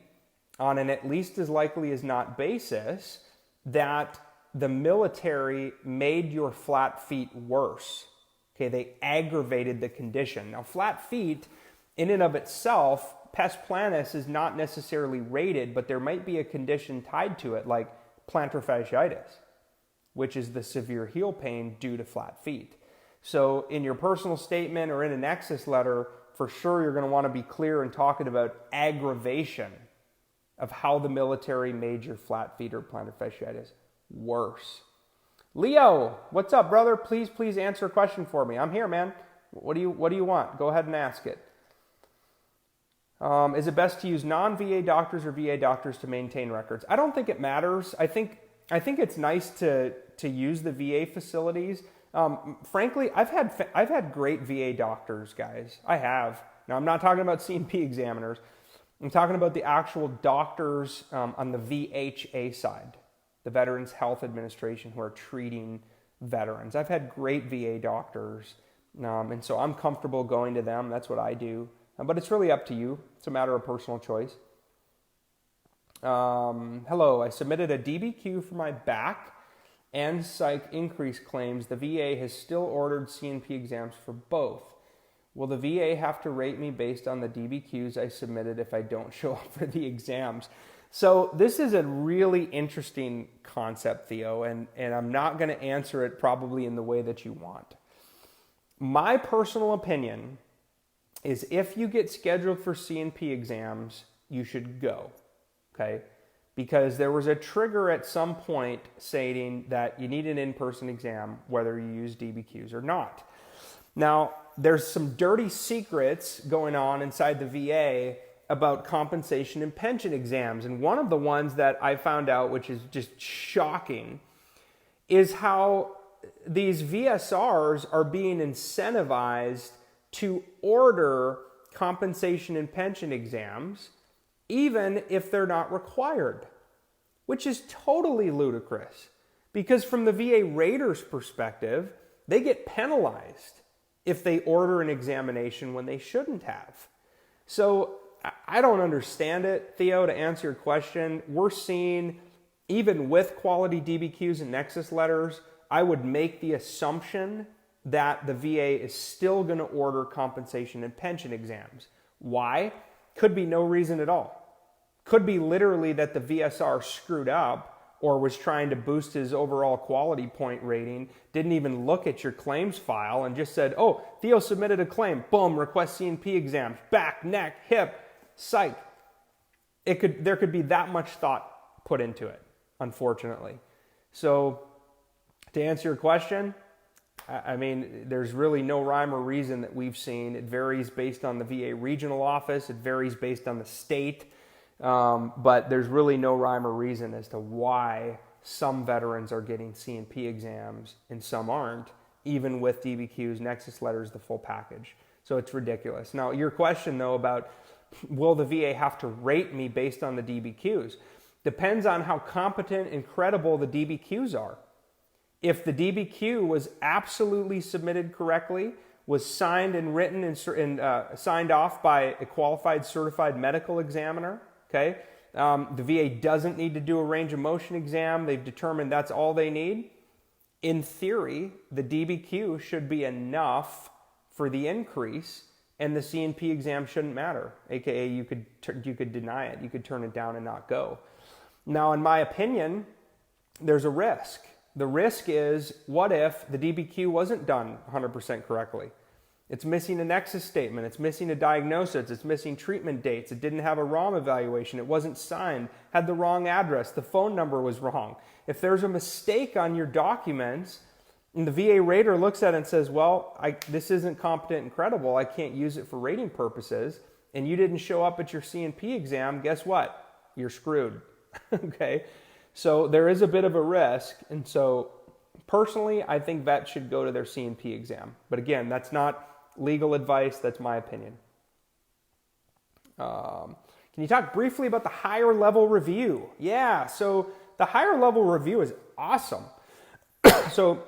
on an at least as likely as not basis, that the military made your flat feet worse. Okay, they aggravated the condition. Now, flat feet, in and of itself, pes planus is not necessarily rated, but there might be a condition tied to it, like plantar fasciitis, which is the severe heel pain due to flat feet. So in your personal statement or in a nexus letter, for sure you're going to want to be clear in talking about aggravation of how the military made your flat feet or plantar fasciitis worse. Leo, what's up, brother? Please answer a question for me. I'm here, man. What do you want? Go ahead and ask it. Is it best to use non-VA doctors or VA doctors to maintain records? I don't think it matters. I think it's nice to use the VA facilities. Frankly, I've had great VA doctors, guys. I have. Now, I'm not talking about C&P examiners. I'm talking about the actual doctors on the VHA side, the Veterans Health Administration, who are treating veterans. I've had great VA doctors, and so I'm comfortable going to them. That's what I do. But it's really up to you. It's a matter of personal choice. Hello, I submitted a DBQ for my back and psych increase claims. The VA has still ordered C&P exams for both. Will the VA have to rate me based on the DBQs I submitted if I don't show up for the exams? So this is a really interesting concept, Theo, and I'm not going to answer it probably in the way that you want. My personal opinion is if you get scheduled for C&P exams, you should go, okay? Because there was a trigger at some point saying that you need an in-person exam, whether you use DBQs or not. Now, there's some dirty secrets going on inside the VA about compensation and pension exams. And one of the ones that I found out, which is just shocking, is how these VSRs are being incentivized to order compensation and pension exams, even if they're not required, which is totally ludicrous. Because from the VA rater's perspective, they get penalized if they order an examination when they shouldn't have. So I don't understand it, Theo, to answer your question. We're seeing, even with quality DBQs and nexus letters, I would make the assumption that the VA is still going to order compensation and pension exams. Why? Could be no reason at all. Could be literally that the VSR screwed up or was trying to boost his overall quality point rating, didn't even look at your claims file and just said, oh, Theo submitted a claim, boom, request C&P exams, back, neck, hip, psych. There could be that much thought put into it, unfortunately. So to answer your question, I mean, there's really no rhyme or reason that we've seen. It varies based on the VA regional office. It varies based on the state. But there's really no rhyme or reason as to why some veterans are getting C&P exams and some aren't, even with DBQs, nexus letters, the full package. So it's ridiculous. Now, your question, though, about will the VA have to rate me based on the DBQs, depends on how competent and credible the DBQs are. If the DBQ was absolutely submitted correctly, was signed and written and signed off by a qualified certified medical examiner, okay, the VA doesn't need to do a range of motion exam. They've determined that's all they need. In theory, the DBQ should be enough for the increase, and the C&P exam shouldn't matter. AKA, you could deny it. You could turn it down and not go. Now, in my opinion, there's a risk. The risk is, what if the DBQ wasn't done 100% correctly? It's missing a nexus statement. It's missing a diagnosis. It's missing treatment dates. It didn't have a ROM evaluation. It wasn't signed, had the wrong address. The phone number was wrong. If there's a mistake on your documents and the VA rater looks at it and says, well, this isn't competent and credible, I can't use it for rating purposes, and you didn't show up at your C&P exam, guess what? You're screwed, okay? So there is a bit of a risk, and so personally, I think vets should go to their C&P exam. But again, that's not legal advice, that's my opinion. Can you talk briefly about the higher level review? Yeah, so the higher level review is awesome. So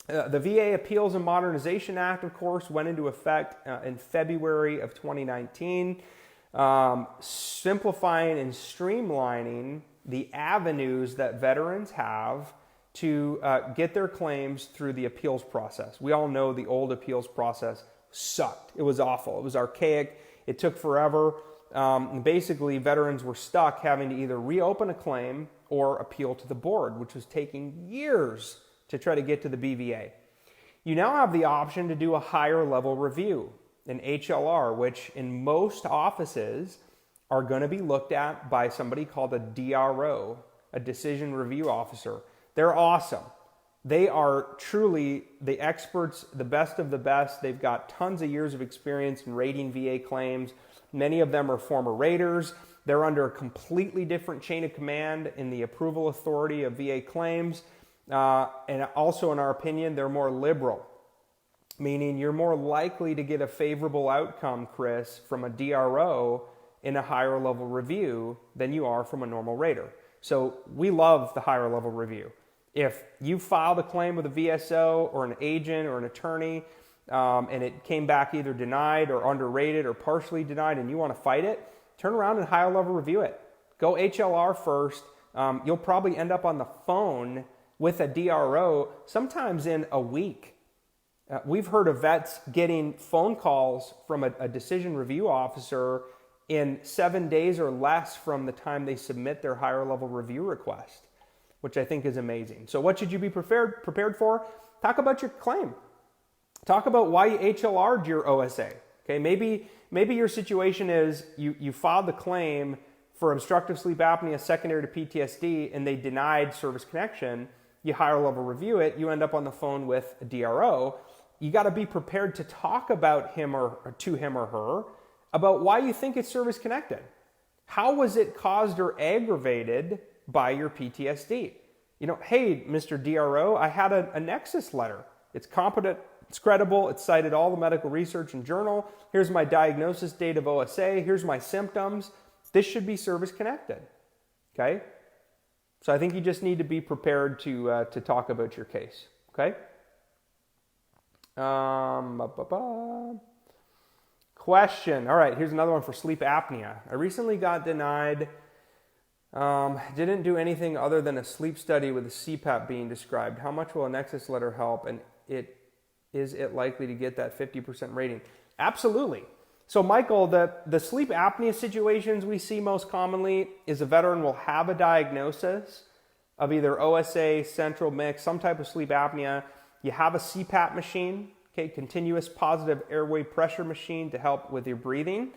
the VA Appeals and Modernization Act, of course, went into effect in February of 2019, simplifying and streamlining the avenues that veterans have to get their claims through the appeals process. We all know the old appeals process sucked. It was awful. It was archaic. It took forever. Basically, veterans were stuck having to either reopen a claim or appeal to the board, which was taking years to try to get to the BVA. You now have the option to do a higher level review, an HLR, which in most offices are going to be looked at by somebody called a DRO, a decision review officer. They're awesome. They are truly the experts, the best of the best. They've got tons of years of experience in rating VA claims, Many of them are former raters. They're under a completely different chain of command in the approval authority of VA claims. And also, in our opinion, they're more liberal, meaning you're more likely to get a favorable outcome, Chris, from a DRO in a higher level review than you are from a normal rater. So we love the higher level review. If you filed a claim with a VSO or an agent or an attorney, and it came back either denied or underrated or partially denied and you want to fight it, turn around and higher level review it. Go HLR first. You'll probably end up on the phone with a DRO sometimes in a week. We've heard of vets getting phone calls from a decision review officer in 7 days or less from the time they submit their higher level review request, which I think is amazing. So what should you be prepared for? Talk about your claim. Talk about why you HLR'd your OSA. Okay, maybe your situation is you filed the claim for obstructive sleep apnea secondary to PTSD and they denied service connection. You higher level review it, you end up on the phone with a DRO. You got to be prepared to talk about him or her about why you think it's service connected. How was it caused or aggravated by your PTSD? Hey, Mr. DRO, I had a nexus letter. It's competent, it's credible, it's cited all the medical research and journal. Here's my diagnosis date of OSA. Here's my symptoms. This should be service connected. Okay? So I think you just need to be prepared to talk about your case. Okay? Question. All right, here's another one for sleep apnea. I recently got denied. Didn't do anything other than a sleep study with a CPAP being described. How much will a nexus letter help? And is it likely to get that 50% rating? Absolutely. So Michael, the sleep apnea situations we see most commonly is a veteran will have a diagnosis of either OSA, central mix, some type of sleep apnea. You have a CPAP machine, okay, continuous positive airway pressure machine to help with your breathing.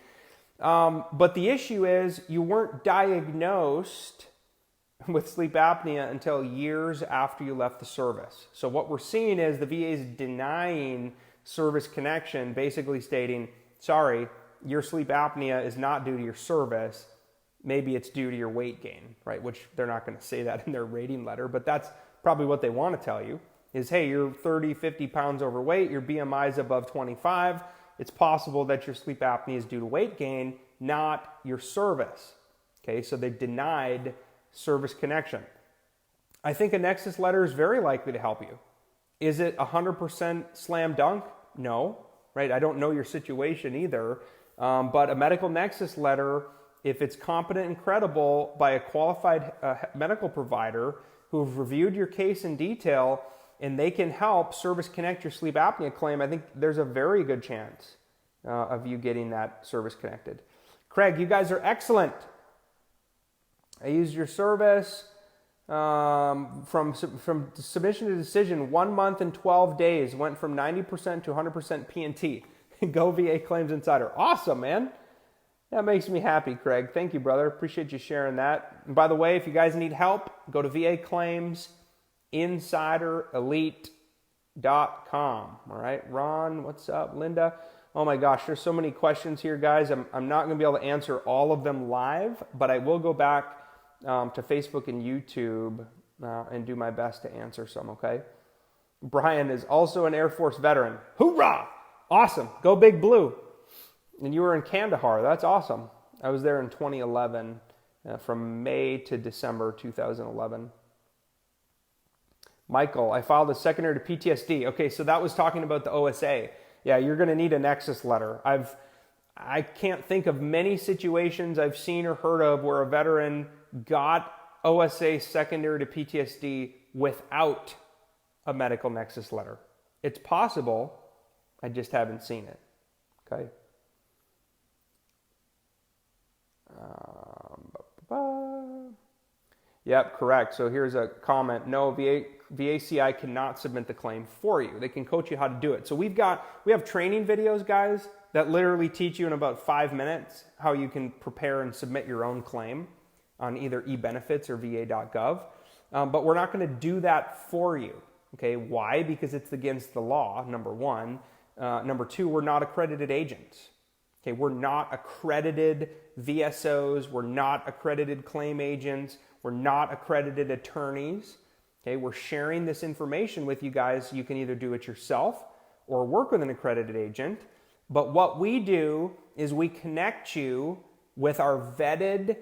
But the issue is you weren't diagnosed with sleep apnea until years after you left the service. So what we're seeing is the VA is denying service connection, basically stating, sorry, your sleep apnea is not due to your service. Maybe it's due to your weight gain, right? Which they're not going to say that in their rating letter, but that's probably what they want to tell you is, hey, you're 30, 50 pounds overweight, your BMI is above 25. It's possible that your sleep apnea is due to weight gain, not your service. Okay, so they denied service connection. I think a nexus letter is very likely to help you. Is it 100% slam dunk? No, right? I don't know your situation either. But a medical nexus letter, if it's competent and credible by a qualified medical provider who have reviewed your case in detail and they can help service connect your sleep apnea claim, I think there's a very good chance of you getting that service connected. Craig, you guys are excellent. I used your service from submission to decision, 1 month and 12 days, went from 90% to 100% P&T. Go VA Claims Insider. Awesome, man. That makes me happy, Craig. Thank you, brother. Appreciate you sharing that. And by the way, if you guys need help, go to VA Claims Insider Elite.com. All right, Ron, what's up? Linda. Oh my gosh, there's so many questions here, guys. I'm not going to be able to answer all of them live, but I will go back to Facebook and YouTube and do my best to answer some, okay? Brian is also an Air Force veteran. Hoorah! Awesome. Go Big Blue. And you were in Kandahar. That's awesome. I was there in 2011, from May to December 2011. Michael, I filed a secondary to PTSD. Okay, so that was talking about the OSA. Yeah, you're going to need a nexus letter. I can't think of many situations I've seen or heard of where a veteran got OSA secondary to PTSD without a medical nexus letter. It's possible. I just haven't seen it. Okay. Yep, correct. So here's a comment. No, VACI cannot submit the claim for you. They can coach you how to do it. So we have training videos, guys, that literally teach you in about 5 minutes how you can prepare and submit your own claim on either eBenefits or va.gov. But we're not going to do that for you. Okay, why? Because it's against the law, number one. Number two, we're not accredited agents. Okay, we're not accredited VSOs, we're not accredited claim agents, we're not accredited attorneys. Okay, we're sharing this information with you guys. You can either do it yourself or work with an accredited agent. But what we do is we connect you with our vetted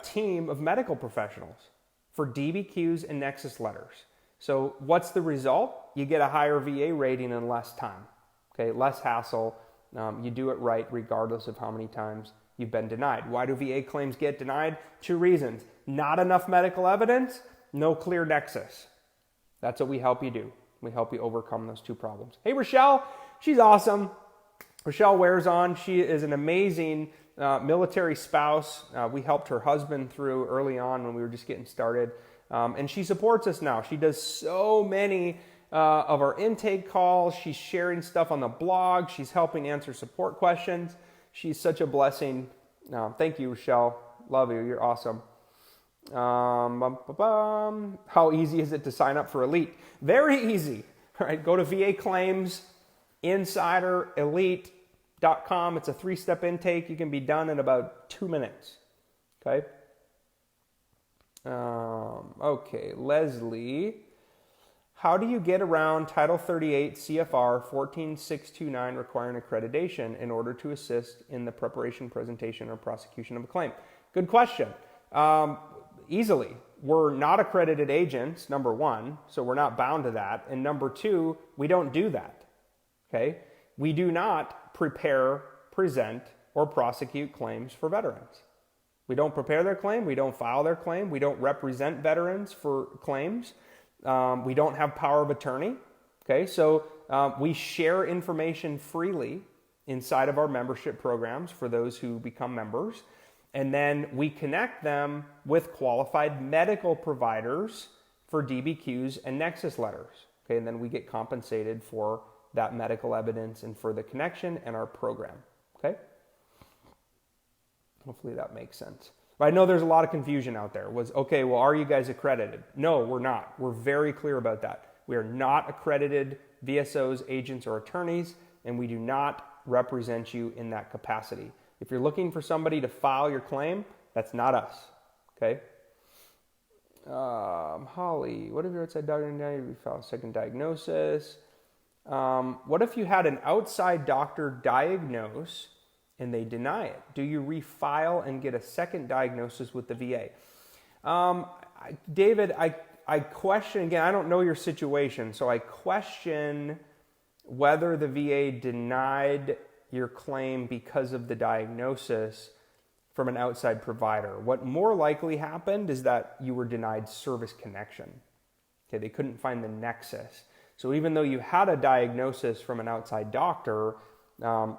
team of medical professionals for DBQs and nexus letters. So what's the result? You get a higher VA rating in less time. Okay, less hassle. You do it right regardless of how many times you've been denied. Why do VA claims get denied? 2 reasons. Not enough medical evidence, no clear nexus. That's what we help you do. We help you overcome those 2 problems. Hey, Rochelle, she's awesome. Rochelle wears on. She is an amazing military spouse. We helped her husband through early on when we were just getting started. And she supports us now. She does so many of our intake calls. She's sharing stuff on the blog. She's helping answer support questions. She's such a blessing. Thank you, Rochelle. Love you. You're awesome. How easy is it to sign up for Elite? Very easy. All right, go to VA Claims Insider Elite.com. It's a 3-step intake. You can be done in about 2 minutes. Okay. Okay, Leslie. How do you get around Title 38 CFR 14629 requiring accreditation in order to assist in the preparation, presentation, or prosecution of a claim? Good question. Easily. We're not accredited agents, number 1, so we're not bound to that. And number 2, we don't do that. Okay? We do not prepare, present, or prosecute claims for veterans. We don't prepare their claim. We don't file their claim. We don't represent veterans for claims. We don't have power of attorney. Okay, so we share information freely inside of our membership programs for those who become members. And then we connect them with qualified medical providers for DBQs and nexus letters. Okay, and then we get compensated for that medical evidence and for the connection and our program. Okay? Hopefully that makes sense. But I know there's a lot of confusion out there. Okay, well, are you guys accredited? No, we're not. We're very clear about that. We are not accredited VSOs, agents, or attorneys, and we do not represent you in that capacity. If you're looking for somebody to file your claim, that's not us. Okay? Holly, what if you're outside doctor and you file a second diagnosis? What if you had an outside doctor diagnose and they deny it? Do you refile and get a second diagnosis with the VA? David, I question, again, I don't know your situation, so I question whether the VA denied your claim because of the diagnosis from an outside provider. What more likely happened is that you were denied service connection. Okay, they couldn't find the nexus. So even though you had a diagnosis from an outside doctor,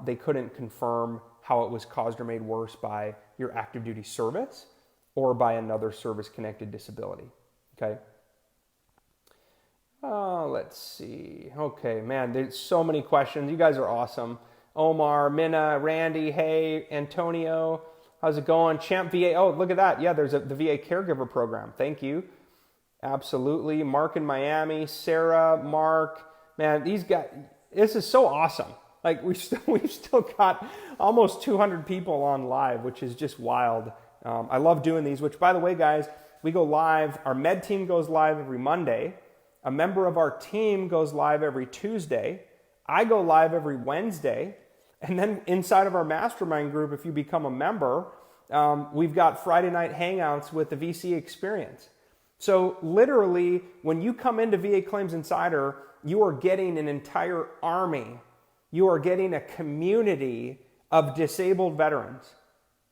they couldn't confirm how it was caused or made worse by your active duty service or by another service-connected disability. Okay. Let's see. Okay, man, there's so many questions. You guys are awesome. Omar, Minna, Randy, hey, Antonio, how's it going? Champ VA, oh, look at that. Yeah, there's the VA caregiver program. Thank you. Absolutely. Mark in Miami, Sarah, Mark, man, these guys, this is so awesome. Like we've still got almost 200 people on live, which is just wild. I love doing these, which by the way, guys, we go live. Our med team goes live every Monday. A member of our team goes live every Tuesday. I go live every Wednesday. And then inside of our mastermind group, if you become a member, we've got Friday night hangouts with the VC experience. So literally, when you come into VA Claims Insider, you are getting an entire army. You are getting a community of disabled veterans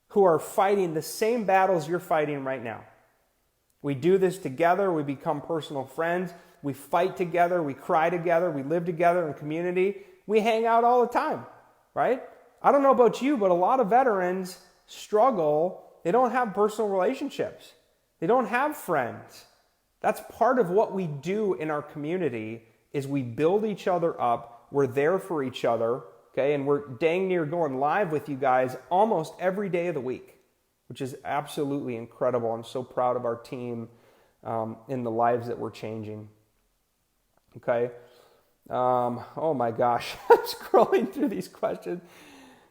who are fighting the same battles you're fighting right now. We do this together. We become personal friends. We fight together. We cry together. We live together in community. We hang out all the time, right? I don't know about you, but a lot of veterans struggle. They don't have personal relationships. They don't have friends. That's part of what we do in our community is we build each other up. We're there for each other, okay? And we're dang near going live with you guys almost every day of the week, which is absolutely incredible. I'm so proud of our team in the lives that we're changing, okay? Oh my gosh, I'm scrolling through these questions.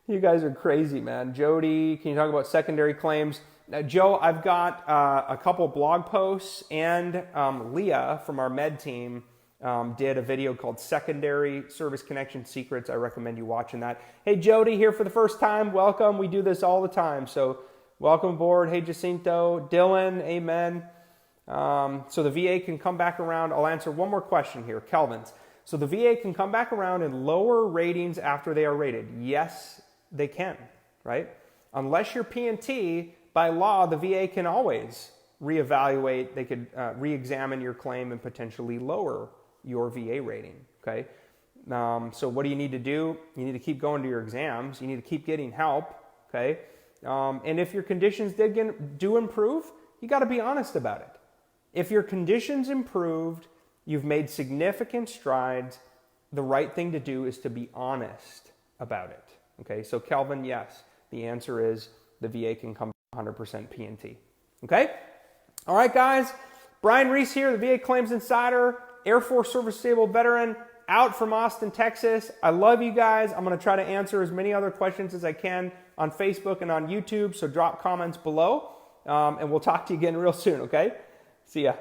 You guys are crazy, man. Jody, can you talk about secondary claims? Joe, I've got a couple blog posts, and Leah from our med team did a video called Secondary Service Connection Secrets. I recommend you watching that. Hey, Jody, here for the first time. Welcome. We do this all the time, so welcome aboard. Hey, Jacinto, Dylan, amen. So the VA can come back around. I'll answer one more question here, Kelvin's. So the VA can come back around and lower ratings after they are rated. Yes, they can, right? Unless you're P&T, by law, the VA can always reevaluate. They could re-examine your claim and potentially lower your VA rating, okay? So what do you need to do? You need to keep going to your exams. You need to keep getting help, okay? And if your conditions do improve, you got to be honest about it. If your conditions improved, you've made significant strides, the right thing to do is to be honest about it, okay? So Kelvin, yes, the answer is the VA can come 100% P&T, okay? All right, guys, Brian Reese here, the VA Claims Insider, Air Force Service Disabled Veteran, out from Austin, Texas. I love you guys. I'm going to try to answer as many other questions as I can on Facebook and on YouTube, so drop comments below, and we'll talk to you again real soon, okay? See ya.